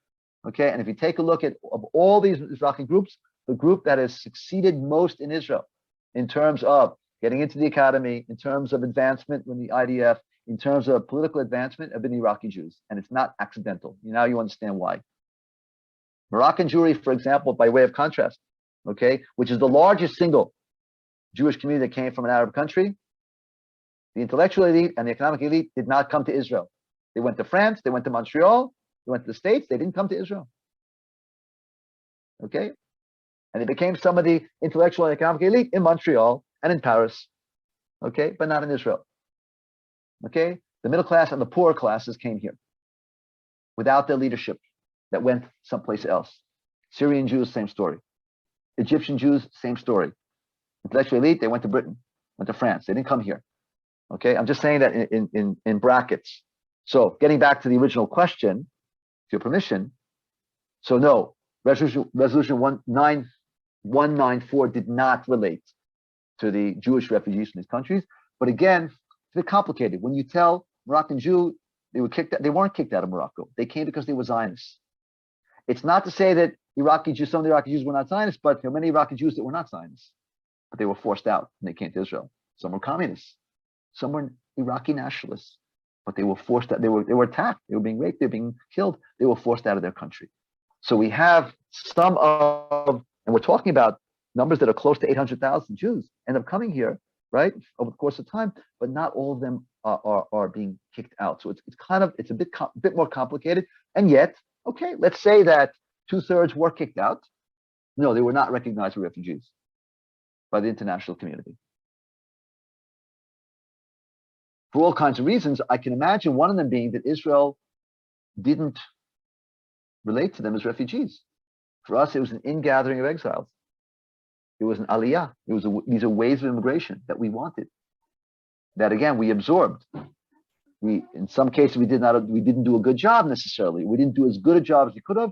Okay, and if you take a look at of all these Mizrahi groups, the group that has succeeded most in Israel in terms of getting into the academy, in terms of advancement in the IDF, in terms of political advancement, have been Iraqi Jews. And it's not accidental. Now you understand why. Moroccan Jewry, for example, by way of contrast, okay, which is the largest single Jewish community that came from an Arab country, the intellectual elite and the economic elite did not come to Israel. They went to France, they went to Montreal, they went to the States, they didn't come to Israel. Okay? And they became some of the intellectual and economic elite in Montreal and in Paris. Okay? But not in Israel. Okay? The middle class and the poorer classes came here without their leadership that went someplace else. Syrian Jews, same story. Egyptian Jews, same story. Intellectual elite, they went to Britain, went to France. They didn't come here. Okay, I'm just saying that in brackets. So getting back to the original question, with your permission. So no, resolution 19194 did not relate to the Jewish refugees from these countries. But again, it's a bit complicated. When you tell Moroccan Jew they were kicked out, they weren't kicked out of Morocco. They came because they were Zionists. It's not to say that Iraqi Jews, some of the Iraqi Jews were not Zionists, but there are many Iraqi Jews that were not Zionists, but they were forced out and they came to Israel. Some were communists, some were Iraqi nationalists, but they were forced out. They were attacked. They were being raped. They were being killed. They were forced out of their country. So we have some of, and we're talking about numbers that are close to 800,000 Jews end up coming here, right, over the course of time, but not all of them are being kicked out. So it's a bit more complicated. And yet, okay, let's say that 2/3 were kicked out. No, they were not recognized as refugees by the international community. For all kinds of reasons, I can imagine one of them being that Israel didn't relate to them as refugees. For us, it was an ingathering of exiles. It was an aliyah. These are waves of immigration that we wanted. That again, we absorbed. In some cases, we didn't do a good job necessarily. We didn't do as good a job as we could have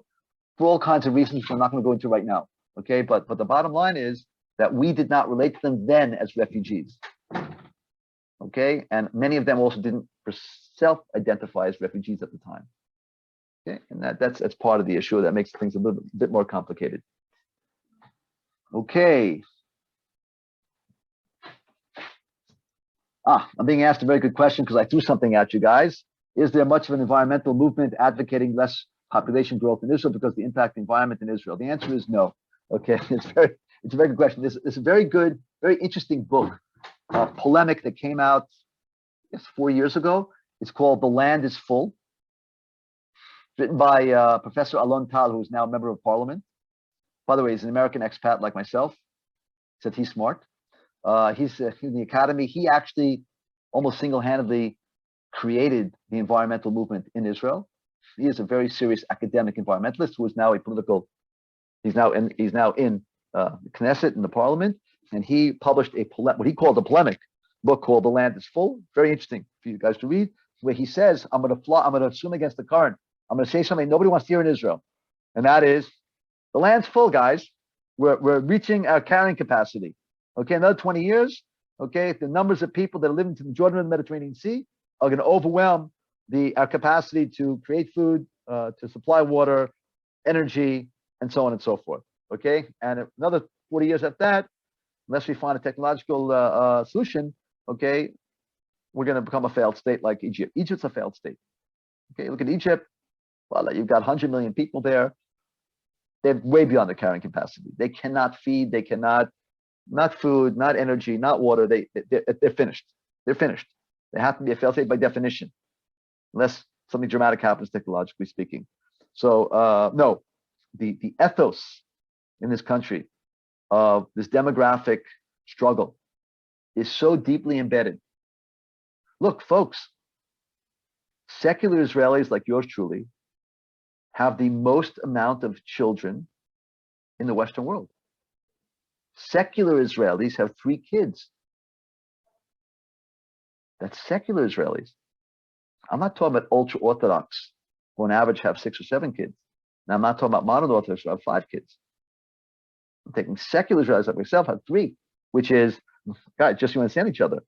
for all kinds of reasons which we're not going to go into right now. Okay, but the bottom line is that we did not relate to them then as refugees. Okay, and many of them also didn't self-identify as refugees at the time. Okay, and that's part of the issue that makes things a little bit more complicated. Okay. I'm being asked a very good question because I threw something at you guys. Is there much of an environmental movement advocating less population growth in Israel because of the impact of the environment in Israel? The answer is no. Okay, it's a very good question. There's a very good, very interesting book, polemic that came out, I guess 4 years ago. It's called The Land is Full, written by Professor Alon Tal, who is now a member of parliament. By the way, he's an American expat like myself. Said he's smart. He's in the academy. He actually almost single-handedly created the environmental movement in Israel. He is a very serious academic environmentalist who is now a political. He's now in the Knesset, in the parliament, and he published what he called a polemic book called The Land is Full. Very interesting for you guys to read, where he says, I'm going to swim against the current. I'm going to say something nobody wants to hear in Israel, and that is, the land's full, guys. We're reaching our carrying capacity. Okay, another 20 years. Okay, the numbers of people that are living to the Jordan and the Mediterranean Sea are going to overwhelm our capacity to create food, to supply water, energy, and so on and so forth. Okay, and another 40 years after that, unless we find a technological solution, okay, we're going to become a failed state like Egypt. Egypt's a failed state. Okay, look at Egypt. Well, you've got 100 million people there. They're way beyond their carrying capacity. They cannot feed. They cannot, not food, not energy, not water. They're finished. They're finished. They have to be a failed state by definition, unless something dramatic happens technologically speaking. So no, the ethos in this country of this demographic struggle is so deeply embedded. Look, folks, secular Israelis like yours truly have the most amount of children in the Western world. Secular Israelis have 3 kids. That's secular Israelis. I'm not talking about ultra Orthodox, who on average have 6 or 7 kids. Now, I'm not talking about modern Orthodox who have 5 kids. I'm taking secular Israelis like myself have 3, which is, guys, just so you understand each other,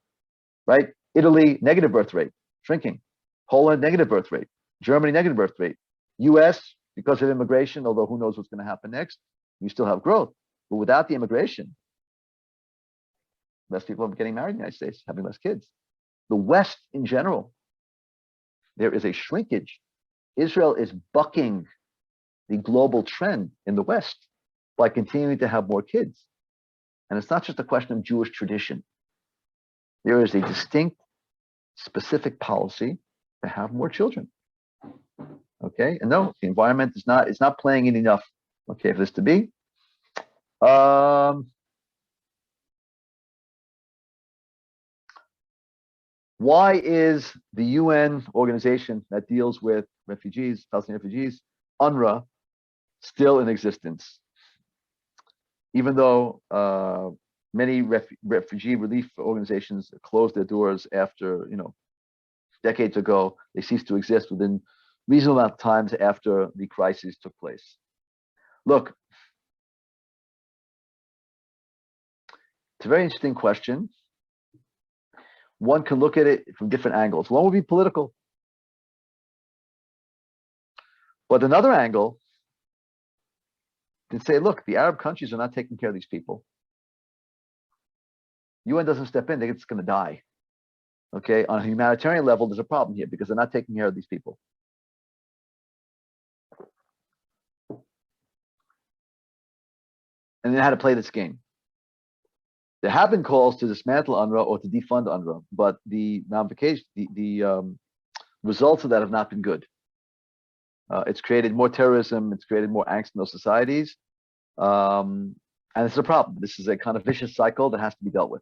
right? Italy, negative birth rate, shrinking. Poland, negative birth rate. Germany, negative birth rate. US, because of immigration, although who knows what's going to happen next, you still have growth. But without the immigration, less people are getting married in the United States, having less kids. The West in general, there is a shrinkage. Israel is bucking the global trend in the West by continuing to have more kids. And it's not just a question of Jewish tradition. There is a distinct, specific policy to have more children. Okay, and no, the environment is not playing in enough. Okay, for this to be. Why is the UN organization that deals with refugees, Palestinian refugees, UNRWA, still in existence? even though many refugee relief organizations closed their doors after, decades ago, they ceased to exist within reasonable amount of times after the crisis took place. Look, it's a very interesting question. One can look at it from different angles. One would be political. But another angle can say, look, the Arab countries are not taking care of these people. UN doesn't step in, it's going to die. Okay, on a humanitarian level, there's a problem here because they're not taking care of these people. And then how to play this game. There have been calls to dismantle UNRWA or to defund UNRWA, but the ramifications, the results of that have not been good. It's created more terrorism. It's created more angst in those societies. And it's a problem. This is a kind of vicious cycle that has to be dealt with.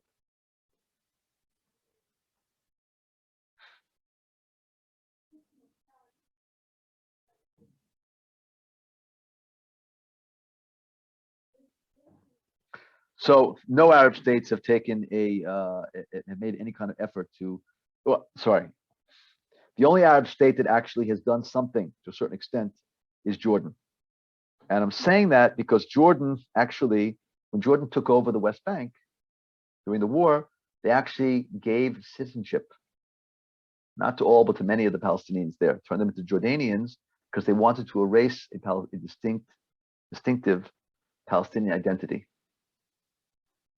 So no Arab states have taken have made any kind of effort to, well, sorry. The only Arab state that actually has done something to a certain extent is Jordan. And I'm saying that because Jordan actually, when Jordan took over the West Bank during the war, they actually gave citizenship, not to all, but to many of the Palestinians there, turned them into Jordanians because they wanted to erase a distinctive Palestinian identity.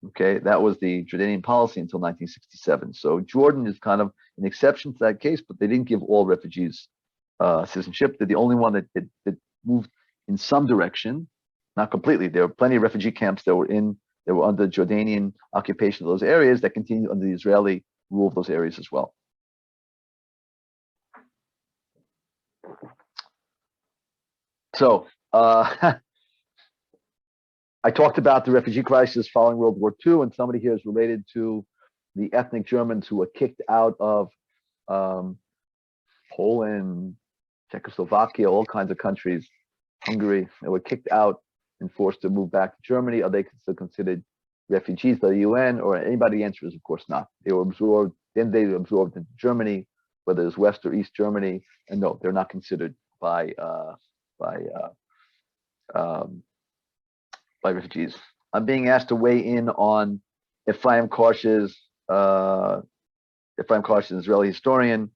Okay, that was the Jordanian policy until 1967. So Jordan is kind of an exception to that case, but they didn't give all refugees citizenship. They're the only one that moved in some direction, not completely. There were plenty of refugee camps that were under Jordanian occupation of those areas that continued under the Israeli rule of those areas as well. So I talked about the refugee crisis following World War II, and somebody here is related to the ethnic Germans who were kicked out of Poland, Czechoslovakia, all kinds of countries, Hungary. They were kicked out and forced to move back to Germany. Are they still considered refugees by the UN or anybody? The answer is, of course, not. They were absorbed, then they were absorbed into Germany, whether it's West or East Germany, and no, they're not considered by refugees. I'm being asked to weigh in on Ephraim Karsh's Israeli historian,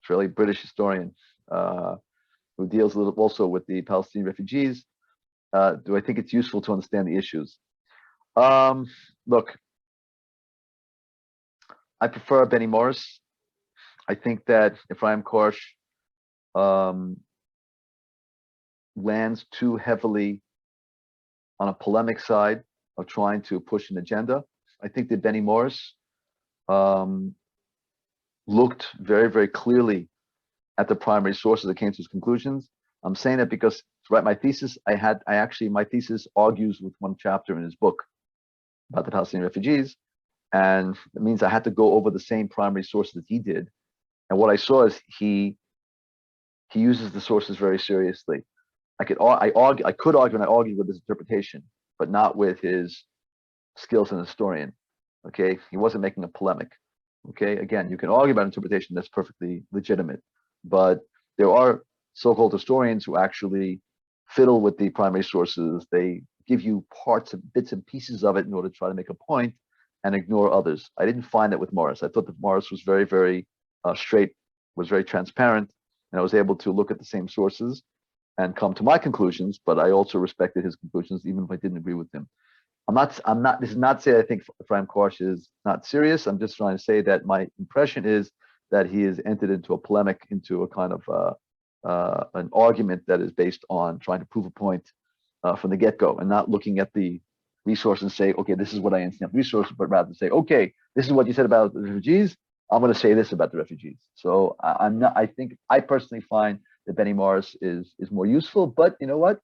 Israeli British historian, who deals a little also with the Palestinian refugees. Do I think it's useful to understand the issues? Look, I prefer Benny Morris. I think that Ephraim Karsh lands too heavily on a polemic side of trying to push an agenda. I think that Benny Morris looked very, very clearly at the primary sources that came to his conclusions. I'm saying that because to write my thesis, my thesis argues with one chapter in his book about the Palestinian refugees. And it means I had to go over the same primary sources that he did. And what I saw is he uses the sources very seriously. I could argue and I argued with his interpretation, but not with his skills as a historian. Okay, he wasn't making a polemic. Okay, again, you can argue about interpretation, that's perfectly legitimate, but there are so-called historians who actually fiddle with the primary sources. They give you bits and pieces of it in order to try to make a point and ignore others. I didn't find that with Morris. I thought that Morris was very, very straight, was very transparent, and I was able to look at the same sources and come to my conclusions, but I also respected his conclusions, even if I didn't agree with him. This is not to say I think Ephraim Karsh is not serious. I'm just trying to say that my impression is that he has entered into a polemic, into a kind of an argument that is based on trying to prove a point from the get-go and not looking at the resource and say, okay, this is what I understand resources, but rather say, okay, this is what you said about the refugees. I'm going to say this about the refugees. So I personally find that Benny Morris is more useful, but you know what?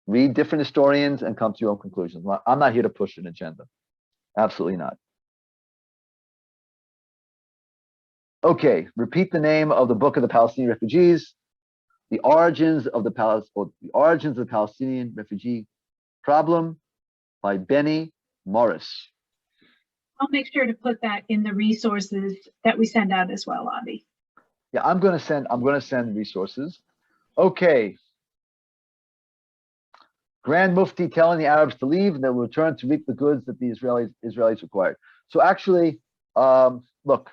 Read different historians and come to your own conclusions. I'm not here to push an agenda. Absolutely not. Okay, repeat the name of the book of the Palestinian refugees, the origins of the Palestinian refugee problem, by Benny Morris. I'll make sure to put that in the resources that we send out as well, Avi. Yeah, I'm going to send resources. Okay. Grand Mufti telling the Arabs to leave and they will return to reap the goods that the Israelis required. So actually, look,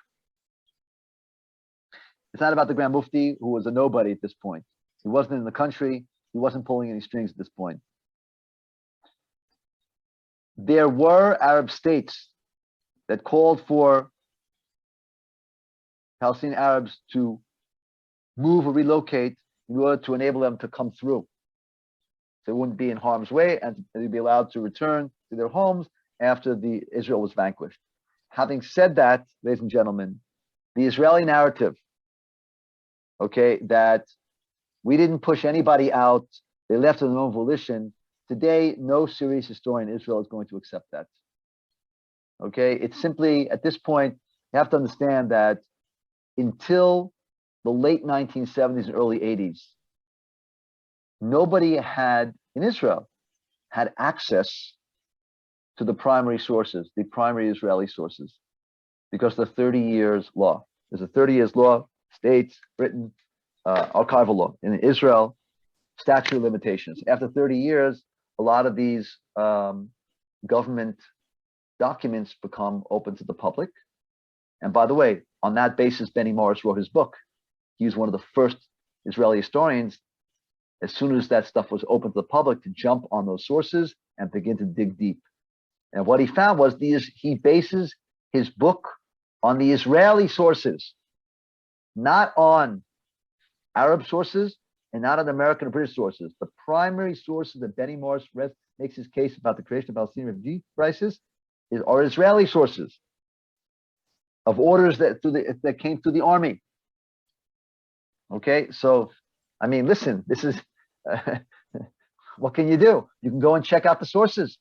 it's not about the Grand Mufti, who was a nobody at this point. He wasn't in the country. He wasn't pulling any strings at this point. There were Arab states that called for Palestinian Arabs to move or relocate in order to enable them to come through. So they wouldn't be in harm's way and they'd be allowed to return to their homes after Israel was vanquished. Having said that, ladies and gentlemen, the Israeli narrative, okay, that we didn't push anybody out, they left of their own volition, today, no serious historian in Israel is going to accept that. Okay, it's simply, at this point, you have to understand that until the late 1970s and early 80s, nobody had, in Israel, had access to the primary sources, the primary Israeli sources, because of the 30 years law. There's a 30 years law, states, Britain, archival law. In Israel, statute of limitations. After 30 years, a lot of these government documents become open to the public. And by the way, on that basis, Benny Morris wrote his book. He was one of the first Israeli historians, as soon as that stuff was open to the public, to jump on those sources and begin to dig deep. And what he found was he bases his book on the Israeli sources, not on Arab sources and not on American or British sources. The primary sources that Benny Morris makes his case about the creation of Palestinian refugee crisis are Israeli sources of orders that came through the army. Okay, so I mean, listen, this is what can you do? You can go and check out the sources.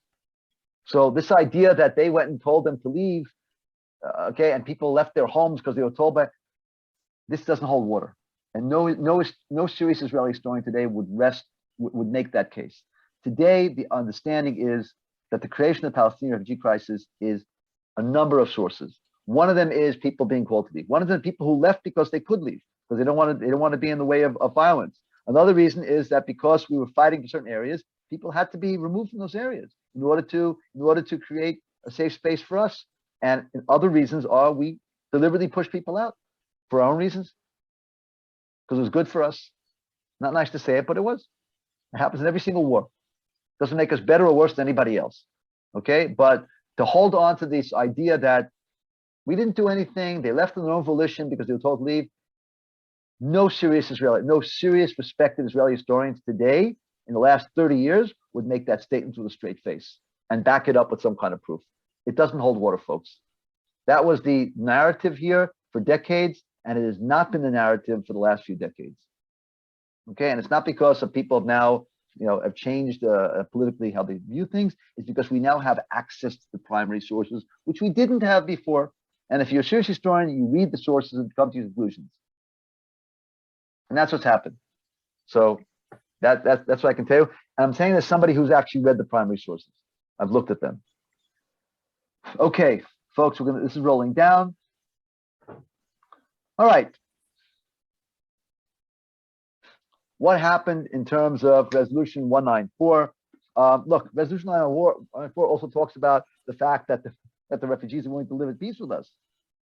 So this idea that they went and told them to leave, okay, and people left their homes because they were told by, this doesn't hold water. And no serious Israeli historian today would make that case. Today, the understanding is that the creation of the Palestinian refugee crisis is a number of sources. One of them is people being called to leave. One of them, people who left because they could leave, because they don't want to be in the way of violence. Another reason is that because we were fighting in certain areas, people had to be removed from those areas in order to create a safe space for us. And other reasons are we deliberately push people out for our own reasons, because it was good for us. Not nice to say it, but it was. It happens in every single war. Doesn't make us better or worse than anybody else. Okay, but to hold on to this idea that we didn't do anything, they left on their own volition because they were told to leave. No serious respected Israeli historians today in the last 30 years would make that statement with a straight face and back it up with some kind of proof. It doesn't hold water, folks. That was the narrative here for decades, and it has not been the narrative for the last few decades. Okay, and it's not because of people have now, have changed politically how they view things. It's because we now have access to the primary sources, which we didn't have before. And if you're a serious historian, you read the sources and come to your conclusions. And that's what's happened. So that's what I can tell you. And I'm saying as somebody who's actually read the primary sources. I've looked at them. Okay, folks, this is rolling down. All right. What happened in terms of Resolution 194? Look, Resolution 194 also talks about the fact that the refugees are willing to live at peace with us.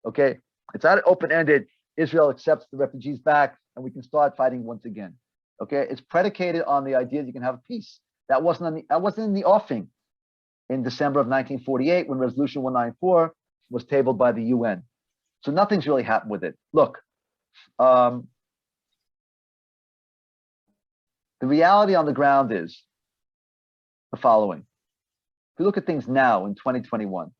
Okay, it's not open-ended. Israel accepts the refugees back, and we can start fighting once again. Okay, it's predicated on the idea that you can have peace. That wasn't in the offing in December of 1948 when Resolution 194 was tabled by the UN. So nothing's really happened with it. Look, the reality on the ground is the following. If you look at things now in 2021,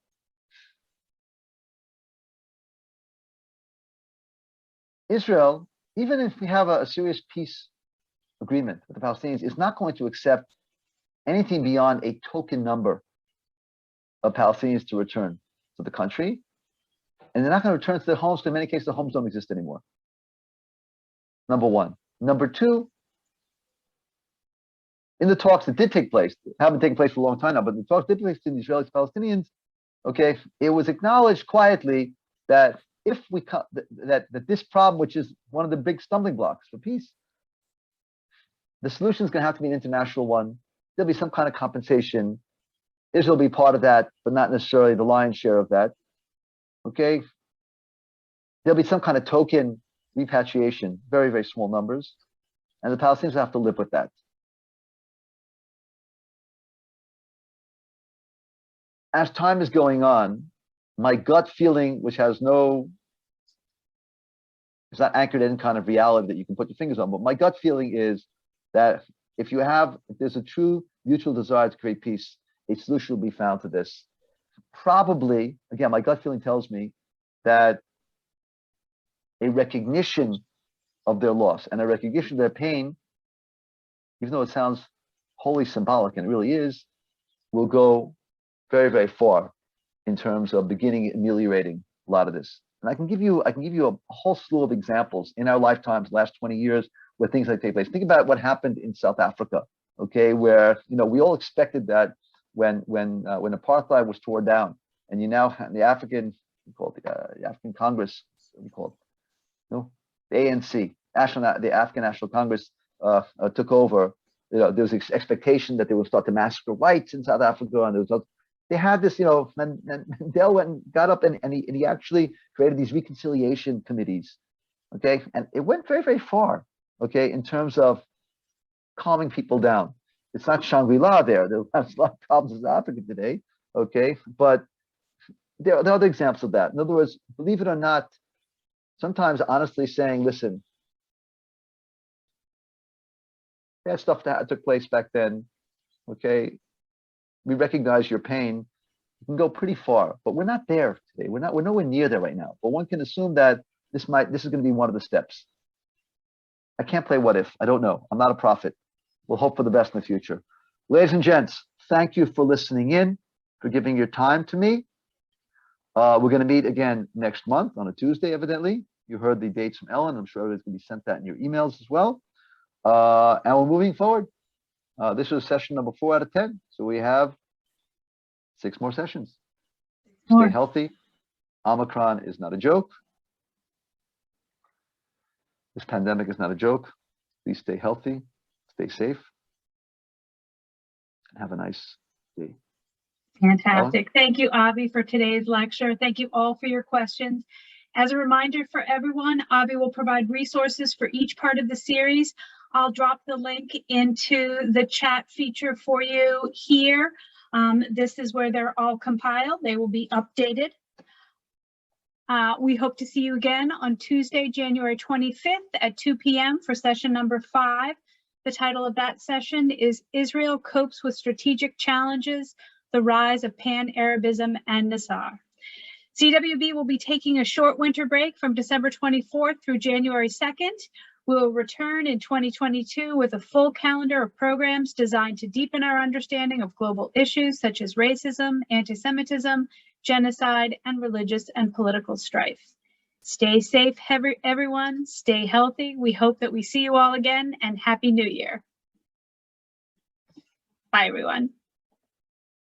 Israel, even if we have a serious peace agreement with the Palestinians, is not going to accept anything beyond a token number of Palestinians to return to the country. And they're not going to return to their homes, because in many cases, the homes don't exist anymore. Number one. Number two, in the talks that did take place, haven't taken place for a long time now, but the talks did take place between the Israelis and Palestinians, okay, it was acknowledged quietly that if we that this problem, which is one of the big stumbling blocks for peace, the solution is going to have to be an international one. There'll be some kind of compensation. Israel will be part of that, but not necessarily the lion's share of that. Okay, there'll be some kind of token repatriation, very, very small numbers, and the Palestinians have to live with that. As time is going on, my gut feeling, which has no, it's not anchored in kind of reality that you can put your fingers on, but my gut feeling is that if there's a true mutual desire to create peace, a solution will be found to this. Probably, again, my gut feeling tells me that a recognition of their loss and a recognition of their pain, even though it sounds wholly symbolic, and it really is, will go very, very far in terms of beginning ameliorating a lot of this. And I can give you a whole slew of examples in our lifetimes, last 20 years, where things like take place. Think about what happened in South Africa, okay, where we all expected that when apartheid was torn down, and you now have the African, the African Congress, what do you call it? No, the ANC, the African National Congress took over. There was this expectation that they would start to massacre whites in South Africa, and they had this, Mandela went and got up and he actually created these reconciliation committees, okay, and it went very, very far, okay, in terms of calming people down. It's not Shangri-La there. There's a lot of problems in Africa today, okay, but there are other examples of that. In other words, believe it or not, sometimes honestly saying, listen, bad stuff that took place back then, okay, we recognize your pain. You can go pretty far, but we're not there today. We're nowhere near there right now. But one can assume that this is going to be one of the steps. I can't play what if. I don't know. I'm not a prophet. We'll hope for the best in the future. Ladies and gents, thank you for listening in, for giving your time to me. We're going to meet again next month on a Tuesday, evidently. You heard the dates from Ellen. I'm sure everybody's going to be sent that in your emails as well. And we're moving forward. This was session number 4 out of 10. So we have 6 more sessions. Stay healthy. Omicron is not a joke. This pandemic is not a joke. Please stay healthy, stay safe, and have a nice day. Fantastic. Thank you, Avi, for today's lecture. Thank you all for your questions. As a reminder for everyone, Avi will provide resources for each part of the series. I'll drop the link into the chat feature for you here. This is where they're all compiled. They will be updated. We hope to see you again on Tuesday, January 25th at 2 p.m. for session number 5. The title of that session is Israel Copes with Strategic Challenges, the Rise of Pan-Arabism and Nasar. CWB will be taking a short winter break from December 24th through January 2nd. We will return in 2022 with a full calendar of programs designed to deepen our understanding of global issues such as racism, anti-Semitism, genocide, and religious and political strife. Stay safe, everyone. Stay healthy. We hope that we see you all again, and Happy New Year. Bye, everyone.